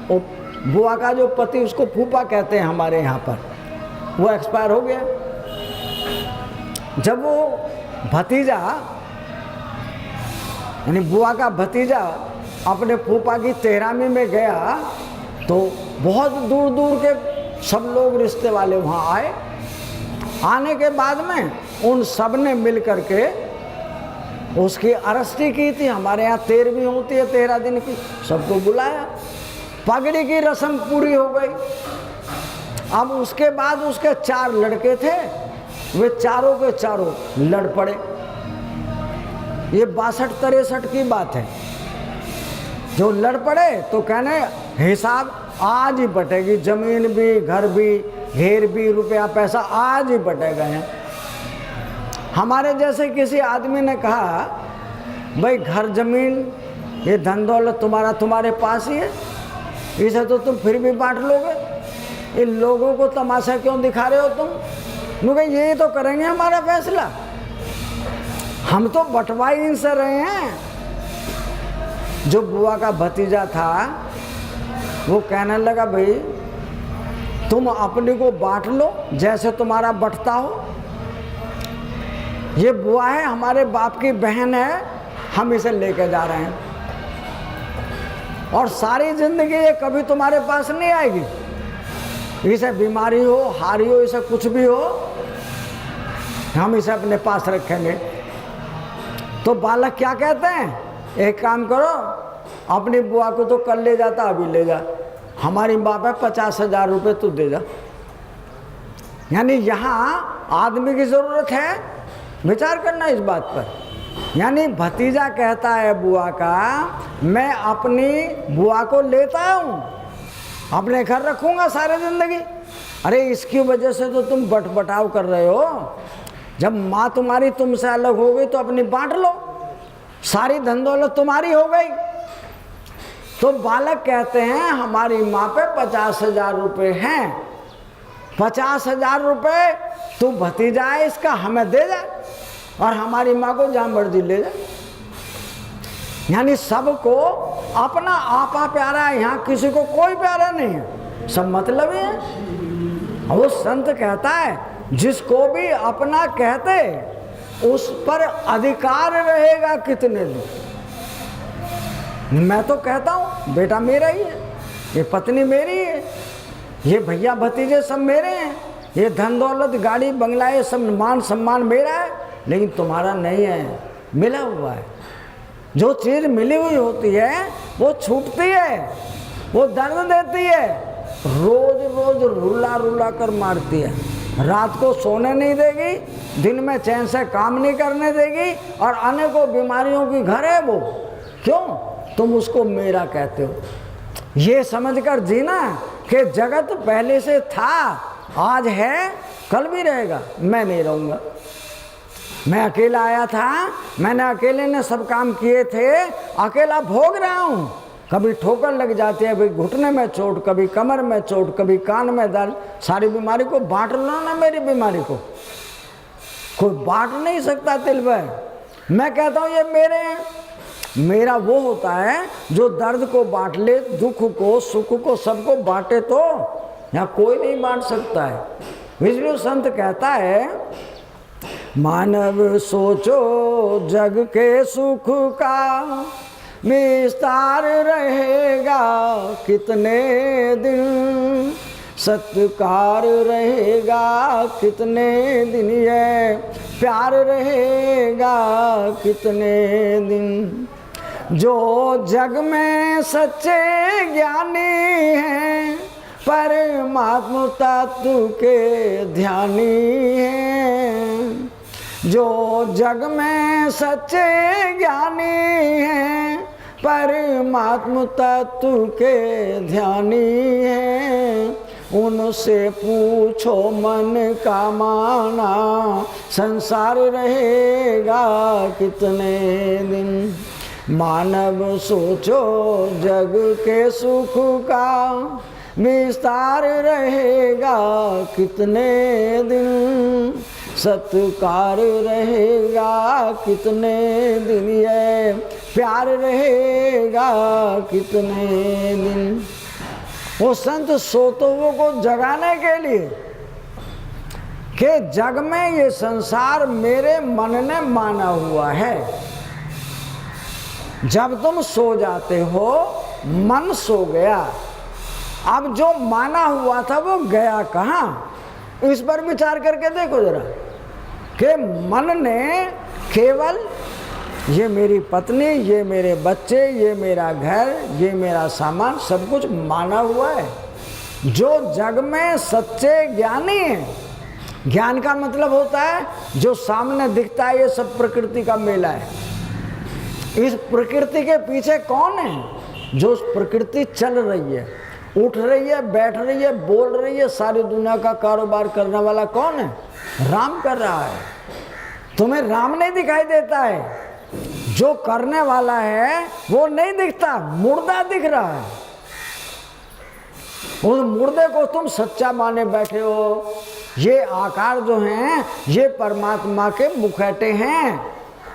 Speaker 1: वो बुआ का जो पति उसको फूफा कहते हैं हमारे यहाँ पर, वो एक्सपायर हो गया। जब वो भतीजा यानी बुआ का भतीजा अपने फूफा की तेहरामी में गया तो बहुत दूर दूर के सब लोग रिश्ते वाले वहाँ आए। आने के बाद में उन सब ने मिल करके उसकी अरस्ती की थी। हमारे यहाँ 13वीं होती है 13 दिन की, सबको बुलाया, पगड़ी की रस्म पूरी हो गई। अब उसके बाद उसके 4 लड़के थे, वे चारों के चारों लड़ पड़े। ये 62-63 की बात है। जो लड़ पड़े तो कहने हिसाब आज ही बटेगी, जमीन भी घर भी घेर भी रुपया पैसा आज ही बटेगा। यहाँ हमारे जैसे किसी आदमी ने कहा भाई घर जमीन ये धन दौलत तुम्हारे पास ही है, इसे तो तुम फिर भी बांट लोगे, इन लोगों को तमाशा क्यों दिखा रहे हो तुम? क्योंकि यही तो करेंगे हमारा फैसला, हम तो बंटवाई इनसे रहे हैं। जो बुआ का भतीजा था वो कहने लगा भाई तुम अपने को बांट लो जैसे तुम्हारा बंटता हो, ये बुआ है हमारे बाप की बहन है, हम इसे लेके जा रहे हैं और सारी जिंदगी ये कभी तुम्हारे पास नहीं आएगी। इसे बीमारी हो हारी हो इसे कुछ भी हो, हम इसे अपने पास रखेंगे। तो बालक क्या कहते हैं, एक काम करो अपनी बुआ को तो कल ले जाता, अभी ले जा, हमारी बाप है 50,000 रुपये तू दे जा। यानी यहाँ आदमी की ज़रूरत है, विचार करना इस बात पर। यानी भतीजा कहता है बुआ का मैं अपनी बुआ को लेता हूँ, अपने घर रखूँगा सारी ज़िंदगी। अरे इसकी वजह से तो तुम बटबटाव कर रहे हो। जब माँ तुम्हारी तुमसे अलग हो गई तो अपनी बांट लो, सारी धन दौलत तुम्हारी हो गई। तो बालक कहते हैं हमारी माँ पे 50,000 रुपये हैं, 50,000 रुपये तू भतीजा है इसका हमें दे जा, और हमारी माँ को जामवर्दी ले जाए। यानी सबको अपना आपा प्यारा है, यहाँ किसी को कोई प्यारा नहीं है, सब मतलब ही है। वो संत कहता है जिसको भी अपना कहते उस पर अधिकार रहेगा कितने दिन। मैं तो कहता हूँ बेटा मेरा ही है, ये पत्नी मेरी है, ये भैया भतीजे सब मेरे हैं, ये धन दौलत गाड़ी बंगला ये सब मान सम्मान मेरा है, लेकिन तुम्हारा नहीं है, मिला हुआ है। जो चीज़ मिली हुई होती है वो छूटती है, वो दर्द देती है, रोज रोज रुला रुला कर मारती है, रात को सोने नहीं देगी, दिन में चैन से काम नहीं करने देगी, और अनेकों बीमारियों की घर है वो। क्यों? तुम उसको मेरा कहते हो। ये समझकर जीना कि जगत पहले से था, आज है, कल भी रहेगा, मैं नहीं रहूँगा। मैं अकेला आया था, मैंने अकेले ने सब काम किए थे, अकेला भोग रहा हूँ। कभी ठोकर लग जाती है, कभी घुटने में चोट, कभी कमर में चोट, कभी कान में दर्द। सारी बीमारी को बांट लो ना, मेरी बीमारी को कोई बांट नहीं सकता तिल भाई। मैं कहता हूँ ये मेरे हैं। मेरा वो होता है जो दर्द को बांट ले, दुख को सुख को सबको बांटे, तो यहाँ कोई नहीं बांट सकता है। विष्णु संत कहता है मानव सोचो जग के सुख का विस्तार रहेगा कितने दिन, सत्कार रहेगा कितने दिन, ये प्यार रहेगा कितने दिन। जो जग में सच्चे ज्ञानी हैं परमात्मा तत्व के ध्यानी हैं। जो जग में सच्चे ज्ञानी हैं परमात्मा तत्व के ध्यानी हैं, उनसे पूछो मन का माना संसार रहेगा कितने दिन। मानव सोचो जग के सुख का विस्तार रहेगा कितने दिन, सत्कार रहेगा कितने दिन, ये प्यार रहेगा कितने दिन। वो संत सोतों को जगाने के लिए कि जग में ये संसार मेरे मन ने माना हुआ है। जब तुम सो जाते हो मन सो गया, अब जो माना हुआ था वो गया कहाँ? इस पर विचार करके देखो जरा कि मन ने केवल ये मेरी पत्नी, ये मेरे बच्चे, ये मेरा घर, ये मेरा सामान सब कुछ माना हुआ है। जो जग में सच्चे ज्ञानी हैं, ज्ञान का मतलब होता है जो सामने दिखता है ये सब प्रकृति का मेला है। इस प्रकृति के पीछे कौन है? जो प्रकृति चल रही है, उठ रही है, बैठ रही है, बोल रही है, सारी दुनिया का कारोबार करने वाला कौन है? राम कर रहा है। तुम्हें राम नहीं दिखाई देता है, जो करने वाला है वो नहीं दिखता, मुर्दा दिख रहा है। उस मुर्दे को तुम सच्चा माने बैठे हो। ये आकार जो हैं ये परमात्मा के मुखौटे हैं,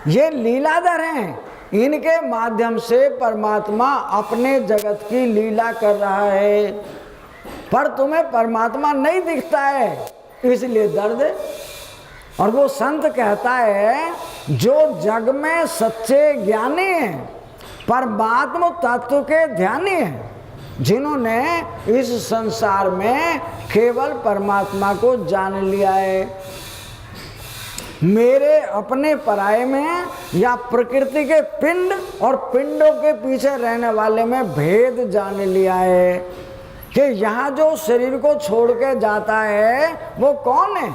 Speaker 1: ये लीलाधर हैं, इनके माध्यम से परमात्मा अपने जगत की लीला कर रहा है। पर तुम्हें परमात्मा नहीं दिखता है, इसलिए दर्द है। और वो संत कहता है जो जग में सच्चे ज्ञानी हैं, परमात्मा तत्व के ध्यानी हैं, जिन्होंने इस संसार में केवल परमात्मा को जान लिया है। मेरे अपने पराये में या प्रकृति के पिंड और पिंडों के पीछे रहने वाले में भेद जान लिया है कि यहाँ जो शरीर को छोड़ के जाता है वो कौन है,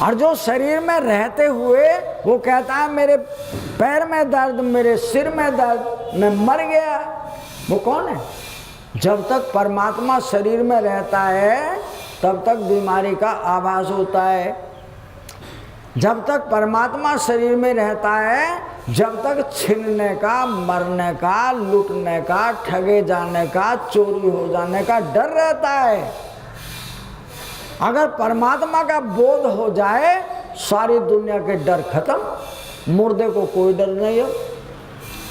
Speaker 1: और जो शरीर में रहते हुए वो कहता है मेरे पैर में दर्द, मेरे सिर में दर्द, मैं मर गया, वो कौन है? जब तक परमात्मा शरीर में रहता है तब तक बीमारी का आभास होता है। जब तक परमात्मा शरीर में रहता है जब तक छीनने का, मरने का, लूटने का, ठगे जाने का, चोरी हो जाने का डर रहता है। अगर परमात्मा का बोध हो जाए सारी दुनिया के डर खत्म, मुर्दे को कोई डर नहीं हो,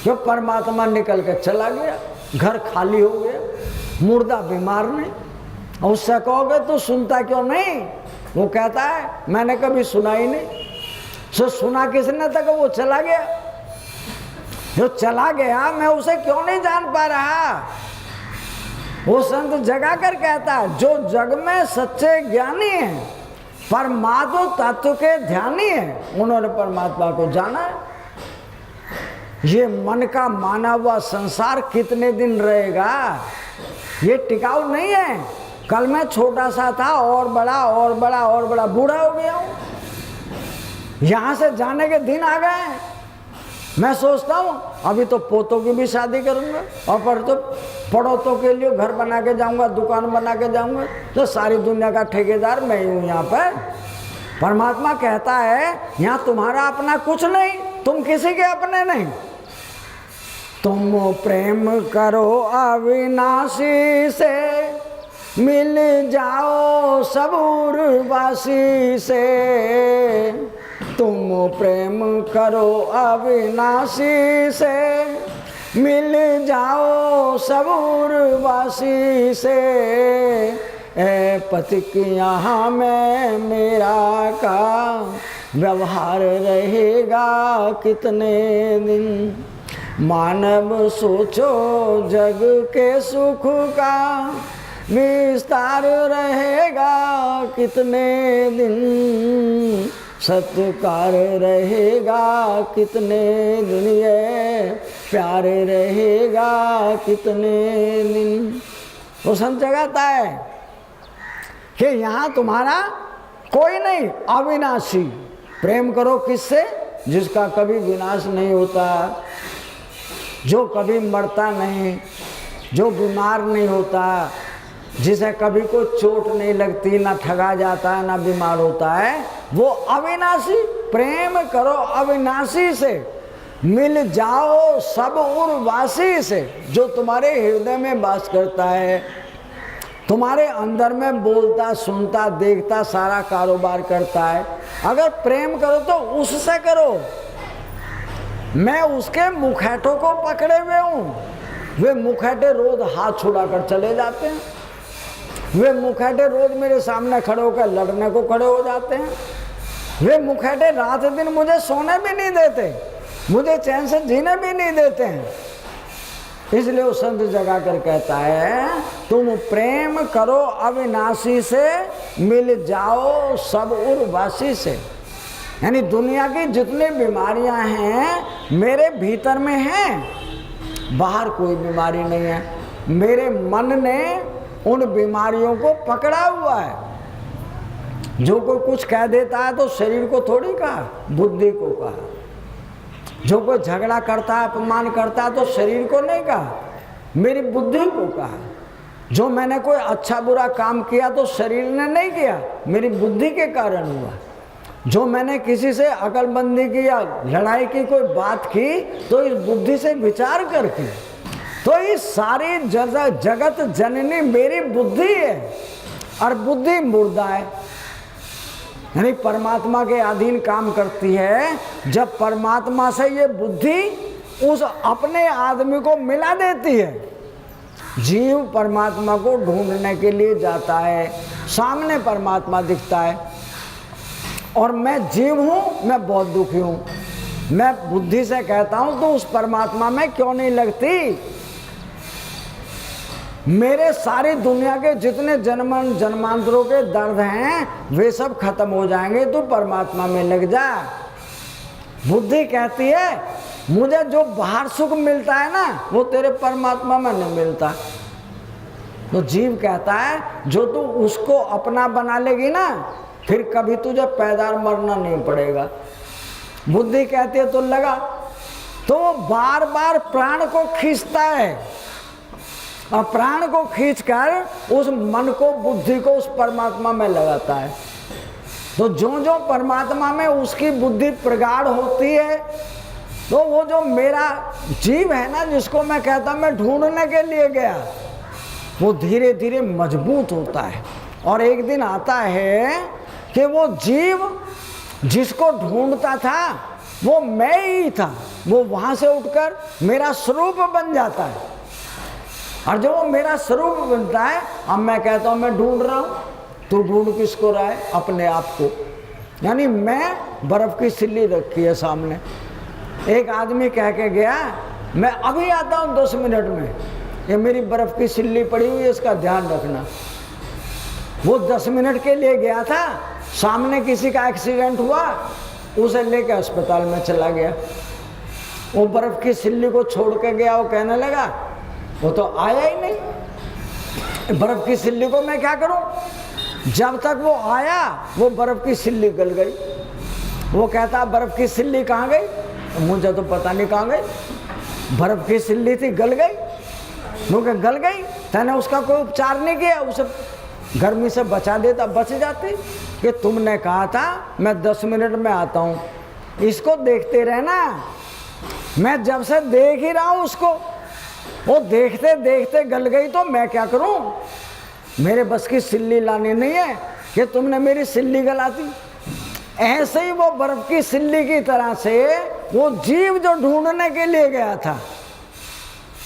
Speaker 1: क्यों परमात्मा निकल के चला गया, घर खाली हो गया, मुर्दा बीमार नहीं। उससे कहोगे तो सुनता क्यों नहीं? वो कहता है मैंने कभी सुना ही नहीं। सो सुना किसने तक? वो चला गया। जो चला गया मैं उसे क्यों नहीं जान पा रहा? वो संत जगा कर कहता है जो जग में सच्चे ज्ञानी हैं, परमात्मा तत्व के ध्यानी हैं, उन्होंने परमात्मा को जाना है। ये मन का माना हुआ संसार कितने दिन रहेगा? ये टिकाऊ नहीं है। कल मैं छोटा सा था और बड़ा और बड़ा और बड़ा बूढ़ा हो गया हूँ। यहाँ से जाने के दिन आ गए। मैं सोचता हूँ अभी तो पोतों की भी शादी करूँगा और पर तो पड़ोतों के लिए घर बना के जाऊँगा, दुकान बना के जाऊँगा, तो सारी दुनिया का ठेकेदार मैं ही हूँ यहाँ पर। परमात्मा कहता है यहाँ तुम्हारा अपना कुछ नहीं, तुम किसी के अपने नहीं। तुम प्रेम करो अविनाशी से, मिल जाओ सब उर्वशी से। तुम प्रेम करो अविनाशी से, मिल जाओ सब उर्वशी से। ए पथिक यहाँ में मेरा का व्यवहार रहेगा कितने दिन? मानव सोचो जग के सुख का विस्तार रहेगा कितने दिन? सत्कार रहेगा कितने दिन? ये प्यार रहेगा कितने दिन? वो संत जगाता है कि यहाँ तुम्हारा कोई नहीं, अविनाशी। प्रेम करो किससे? जिसका कभी विनाश नहीं होता, जो कभी मरता नहीं, जो बीमार नहीं होता, जिसे कभी कोई चोट नहीं लगती, ना ठगा जाता है ना बीमार होता है, वो अविनाशी। प्रेम करो अविनाशी से, मिल जाओ सब उर्वशी से। जो तुम्हारे हृदय में वास करता है, तुम्हारे अंदर में बोलता सुनता देखता सारा कारोबार करता है, अगर प्रेम करो तो उससे करो। मैं उसके मुखैठों को पकड़े हुए हूँ। वे मुखैठे रोज हाथ छुड़ाकर चले जाते हैं। वे मुखैठे रोज मेरे सामने खड़े होकर लड़ने को खड़े हो जाते हैं। वे मुखैठे रात दिन मुझे सोने भी नहीं देते, मुझे चैन से जीने भी नहीं देते हैं। इसलिए वो संत जगा कर कहता है तुम प्रेम करो अविनाशी से, मिल जाओ सब उर्वशी से। यानी दुनिया की जितनी बीमारियां हैं मेरे भीतर में हैं, बाहर कोई बीमारी नहीं है। मेरे मन ने उन बीमारियों को पकड़ा हुआ है। जो कोई कुछ कह देता है तो शरीर को थोड़ी कहा, बुद्धि को कहा। जो कोई झगड़ा करता है, अपमान करता है तो शरीर को नहीं कहा, मेरी बुद्धि को कहा। जो मैंने कोई अच्छा बुरा काम किया तो शरीर ने नहीं किया, मेरी बुद्धि के कारण हुआ। जो मैंने किसी से अकलबंदी की या लड़ाई की कोई बात की तो इस बुद्धि से विचार करके, तो इस सारी जगत जननी मेरी बुद्धि है। और बुद्धि मुर्दा है, यानी परमात्मा के अधीन काम करती है। जब परमात्मा से ये बुद्धि उस अपने आदमी को मिला देती है, जीव परमात्मा को ढूंढने के लिए जाता है, सामने परमात्मा दिखता है और मैं जीव हूँ, मैं बहुत दुखी हूँ। मैं बुद्धि से कहता हूँ तो उस परमात्मा में क्यों नहीं लगती? मेरे सारी दुनिया के जितने जन्मांतरों के दर्द हैं वे सब खत्म हो जाएंगे, तो परमात्मा में लग जा। बुद्धि कहती है मुझे जो बाहर सुख मिलता है ना वो तेरे परमात्मा में नहीं मिलता। तो जीव कहता है जो तू उसको अपना बना लेगी ना फिर कभी तुझे पैदार मरना नहीं पड़ेगा। बुद्धि कहती है तो लगा, तो वो बार बार प्राण को खींचता है और प्राण को खींचकर उस मन को बुद्धि को उस परमात्मा में लगाता है। तो जो जो परमात्मा में उसकी बुद्धि प्रगाढ़ होती है तो वो जो मेरा जीव है ना, जिसको मैं कहता मैं ढूंढने के लिए गया, वो धीरे धीरे मजबूत होता है। और एक दिन आता है कि वो जीव जिसको ढूंढता था वो मैं ही था, वो वहां से उठकर मेरा स्वरूप बन जाता है। और जब वो मेरा स्वरूप बनता है, अब मैं कहता हूं मैं ढूंढ रहा हूं, तू ढूंढ किसको रहा है? अपने आप को। यानी मैं बर्फ की सिल्ली रखी है सामने। एक आदमी कह के गया मैं अभी आता हूं 10 मिनट में, ये मेरी बर्फ की सिल्ली पड़ी हुई है, इसका ध्यान रखना। वो 10 मिनट के लिए गया था, सामने किसी का एक्सीडेंट हुआ, उसे लेकर अस्पताल में चला गया। वो बर्फ की सिल्ली को छोड़ के गया, वो कहने लगा वो तो आया ही नहीं, बर्फ की सिल्ली को मैं क्या करूं? जब तक वो आया वो बर्फ की सिल्ली गल गई। वो कहता बर्फ की सिल्ली कहाँ गई? मुझे तो पता नहीं कहाँ गई, बर्फ की सिल्ली थी गल गई। मुझे गल गई, तैने उसका कोई उपचार नहीं किया, उसे गर्मी से बचा देता, बच जाती। कि तुमने कहा था मैं 10 मिनट में आता हूँ, इसको देखते रहना। मैं जब से देख ही रहा हूँ उसको, वो देखते देखते गल गई तो मैं क्या करूं? मेरे बस की सिल्ली लानी नहीं है कि तुमने मेरी सिल्ली गला दी। ऐसे ही वो बर्फ की सिल्ली की तरह से वो जीव जो ढूंढने के लिए गया था,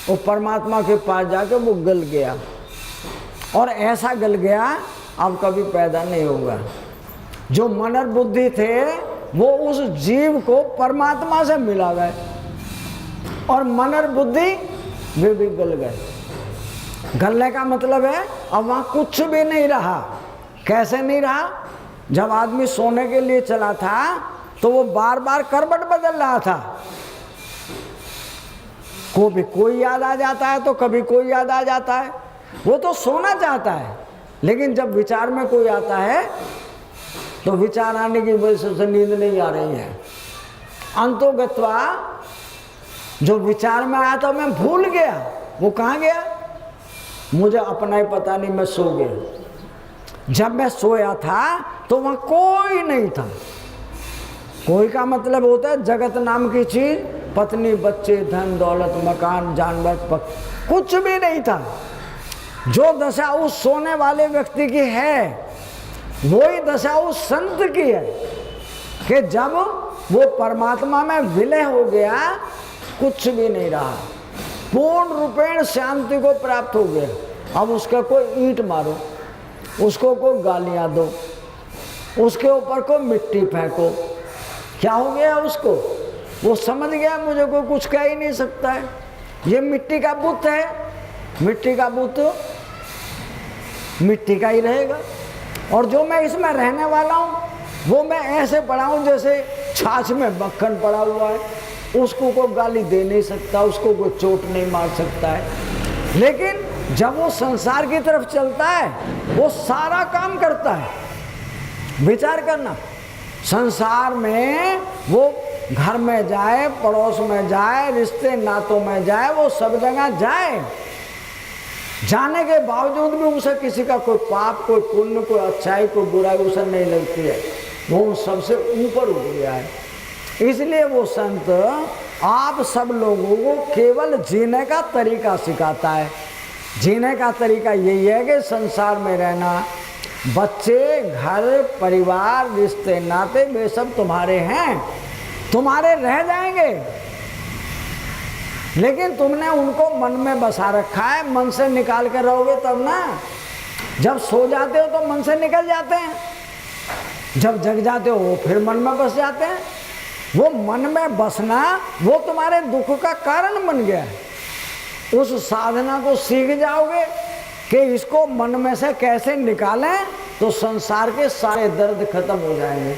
Speaker 1: वो परमात्मा के पास जाके वो गल गया, और ऐसा गल गया अब कभी पैदा नहीं होगा। जो मन और बुद्धि थे वो उस जीव को परमात्मा से मिला गए, और मन और बुद्धि वे भी गल गए। गलने का मतलब है अब वहां कुछ भी नहीं रहा। कैसे नहीं रहा? जब आदमी सोने के लिए चला था तो वो बार बार करवट बदल रहा था, कभी कोई याद आ जाता है तो कभी कोई याद आ जाता है। वो तो सोना चाहता है, लेकिन जब विचार में कोई आता है तो विचार आने की वजह से उसे नींद नहीं आ रही है। अंतोगत्वा जो विचार में आया था मैं भूल गया, वो कहाँ गया मुझे अपना ही पता नहीं, मैं सो गया। जब मैं सोया था तो वहां कोई नहीं था। कोई का मतलब होता है जगत नाम की चीज, पत्नी बच्चे धन दौलत मकान जानवर पक्षी, कुछ भी नहीं था। जो दशा उस सोने वाले व्यक्ति की है वही दशा उस संत की है कि जब वो परमात्मा में विलय हो गया, कुछ भी नहीं रहा, पूर्ण रूपेण शांति को प्राप्त हो गया। अब उसका कोई ईंट मारो, उसको कोई गालियां दो, उसके ऊपर को मिट्टी फेंको, क्या हो गया उसको? वो समझ गया मुझे कोई कुछ कह ही नहीं सकता है। ये मिट्टी का बुत है, मिट्टी का बुत मिट्टी का ही रहेगा, और जो मैं इसमें रहने वाला हूँ वो मैं ऐसे पड़ा हूँ जैसे छाछ में मक्खन पड़ा हुआ है। उसको कोई गाली दे नहीं सकता, उसको कोई चोट नहीं मार सकता है। लेकिन जब वो संसार की तरफ चलता है वो सारा काम करता है। विचार करना, संसार में वो घर में जाए, पड़ोस में जाए, रिश्ते नातों में जाए, वो सब जगह जाए, जाने के बावजूद भी उसे किसी का कोई पाप, कोई पुण्य, कोई अच्छाई, कोई बुराई उसे नहीं लगती है। वो उन सबसे ऊपर उठ गया है। इसलिए वो संत आप सब लोगों को केवल जीने का तरीका सिखाता है। जीने का तरीका यही है कि संसार में रहना, बच्चे, घर, परिवार, रिश्ते नाते वे सब तुम्हारे हैं, तुम्हारे रह जाएंगे, लेकिन तुमने उनको मन में बसा रखा है। मन से निकाल कर रहोगे तब ना। जब सो जाते हो तो मन से निकल जाते हैं, जब जग जाते हो फिर मन में बस जाते हैं। वो मन में बसना वो तुम्हारे दुख का कारण बन गया है। उस साधना को सीख जाओगे कि इसको मन में से कैसे निकालें, तो संसार के सारे दर्द खत्म हो जाएंगे।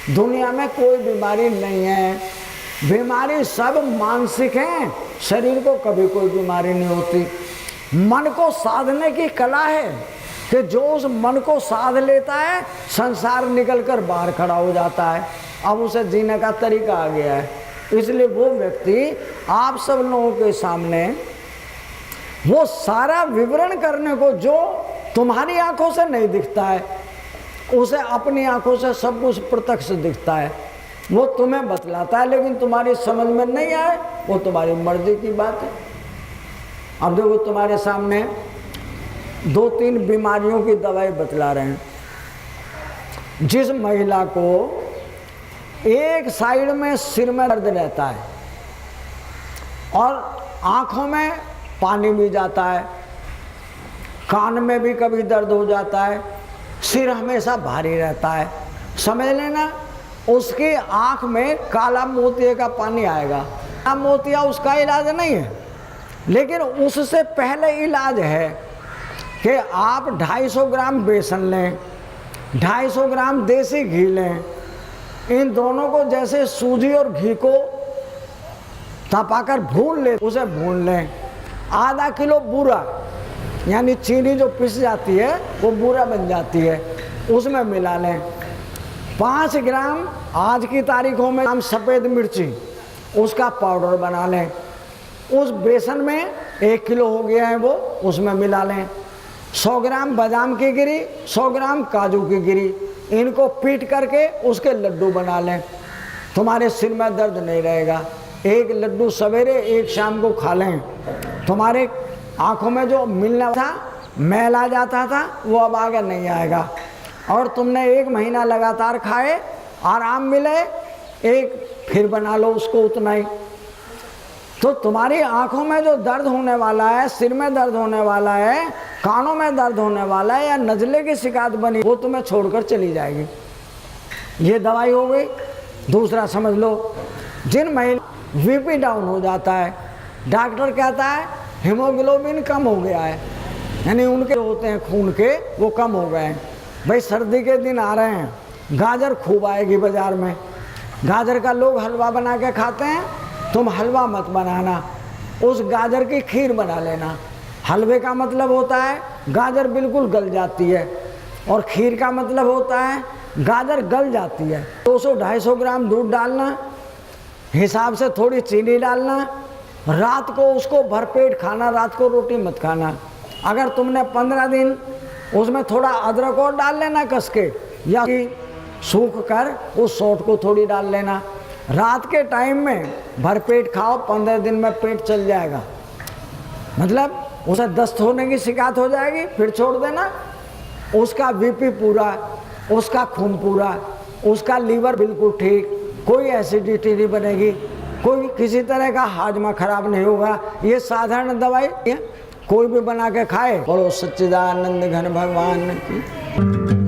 Speaker 1: दुनिया में कोई बीमारी नहीं है, बीमारी सब मानसिक है। शरीर को कभी कोई बीमारी नहीं होती। मन को साधने की कला है कि जो उस मन को साध लेता है संसार निकलकर बाहर खड़ा हो जाता है। अब उसे जीने का तरीका आ गया है। इसलिए वो व्यक्ति आप सब लोगों के सामने वो सारा विवरण करने को जो तुम्हारी आंखों से नहीं दिखता है, उसे अपनी आंखों से सब कुछ प्रत्यक्ष दिखता है। वो तुम्हें बतलाता है, लेकिन तुम्हारी समझ में नहीं आए, वो तुम्हारी मर्जी की बात है। अब देखो तुम्हारे सामने 2-3 बीमारियों की दवाई बतला रहे हैं। जिस महिला को एक साइड में सिर में दर्द रहता है और आँखों में पानी भी जाता है, कान में भी कभी दर्द हो जाता है, सिर हमेशा भारी रहता है। समझ लेना उसकी आँख में काला मोतिया का पानी आएगा। काला मोतिया उसका इलाज नहीं है, लेकिन उससे पहले इलाज है कि आप 250 ग्राम बेसन लें, 250 ग्राम देसी घी लें, इन दोनों को जैसे सूजी और घी को तपाकर भून लें, उसे भून लें। आधा किलो बूरा यानी चीनी जो पिस जाती है वो बूरा बन जाती है, उसमें मिला लें। 5 ग्राम आज की तारीखों में हम सफ़ेद मिर्ची उसका पाउडर बना लें। उस बेसन में 1 किलो हो गया है वो, उसमें मिला लें। 100 ग्राम बादाम की गिरी, 100 ग्राम काजू की गिरी, इनको पीट करके उसके लड्डू बना लें। तुम्हारे सिर में दर्द नहीं रहेगा। एक लड्डू सवेरे एक शाम को खा लें। तुम्हारे आँखों में जो मिलना था, मैल आ जाता था, वो अब आगे नहीं आएगा। और तुमने 1 महीना लगातार खाए, आराम मिले, एक फिर बना लो उसको उतना ही। तो तुम्हारी आँखों में जो दर्द होने वाला है, सिर में दर्द होने वाला है, कानों में दर्द होने वाला है या नज़ले की शिकायत बनी, वो तुम्हें छोड़कर चली जाएगी। ये दवाई हो गई। दूसरा समझ लो, जिन महिला बीपी डाउन हो जाता है, डॉक्टर कहता है हीमोग्लोबिन कम हो गया है, यानी उनके होते हैं खून के वो कम हो गए हैं। भाई सर्दी के दिन आ रहे हैं, गाजर खूब आएगी बाज़ार में, गाजर का लोग हलवा बना के खाते हैं। तुम हलवा मत बनाना, उस गाजर की खीर बना लेना। हलवे का मतलब होता है गाजर बिल्कुल गल जाती है, और खीर का मतलब होता है गाजर गल जाती है। 200-250 ग्राम दूध डालना, हिसाब से थोड़ी चीनी डालना, रात को उसको भरपेट खाना, रात को रोटी मत खाना। अगर तुमने 15 दिन उसमें थोड़ा अदरक और डाल लेना कस के, या सूख कर उस सौंठ को थोड़ी डाल लेना। रात के टाइम में भरपेट खाओ, 15 दिन में पेट चल जाएगा। मतलब उसे दस्त होने की शिकायत हो जाएगी, फिर छोड़ देना। उसका बीपी पूरा, उसका खून पूरा, उसका लीवर बिल्कुल ठीक, कोई एसिडिटी नहीं बनेगी, कोई किसी तरह का हाजमा खराब नहीं होगा। ये साधारण दवाई है, कोई भी बना के खाए। बोलो सच्चिदानंद घन भगवान की।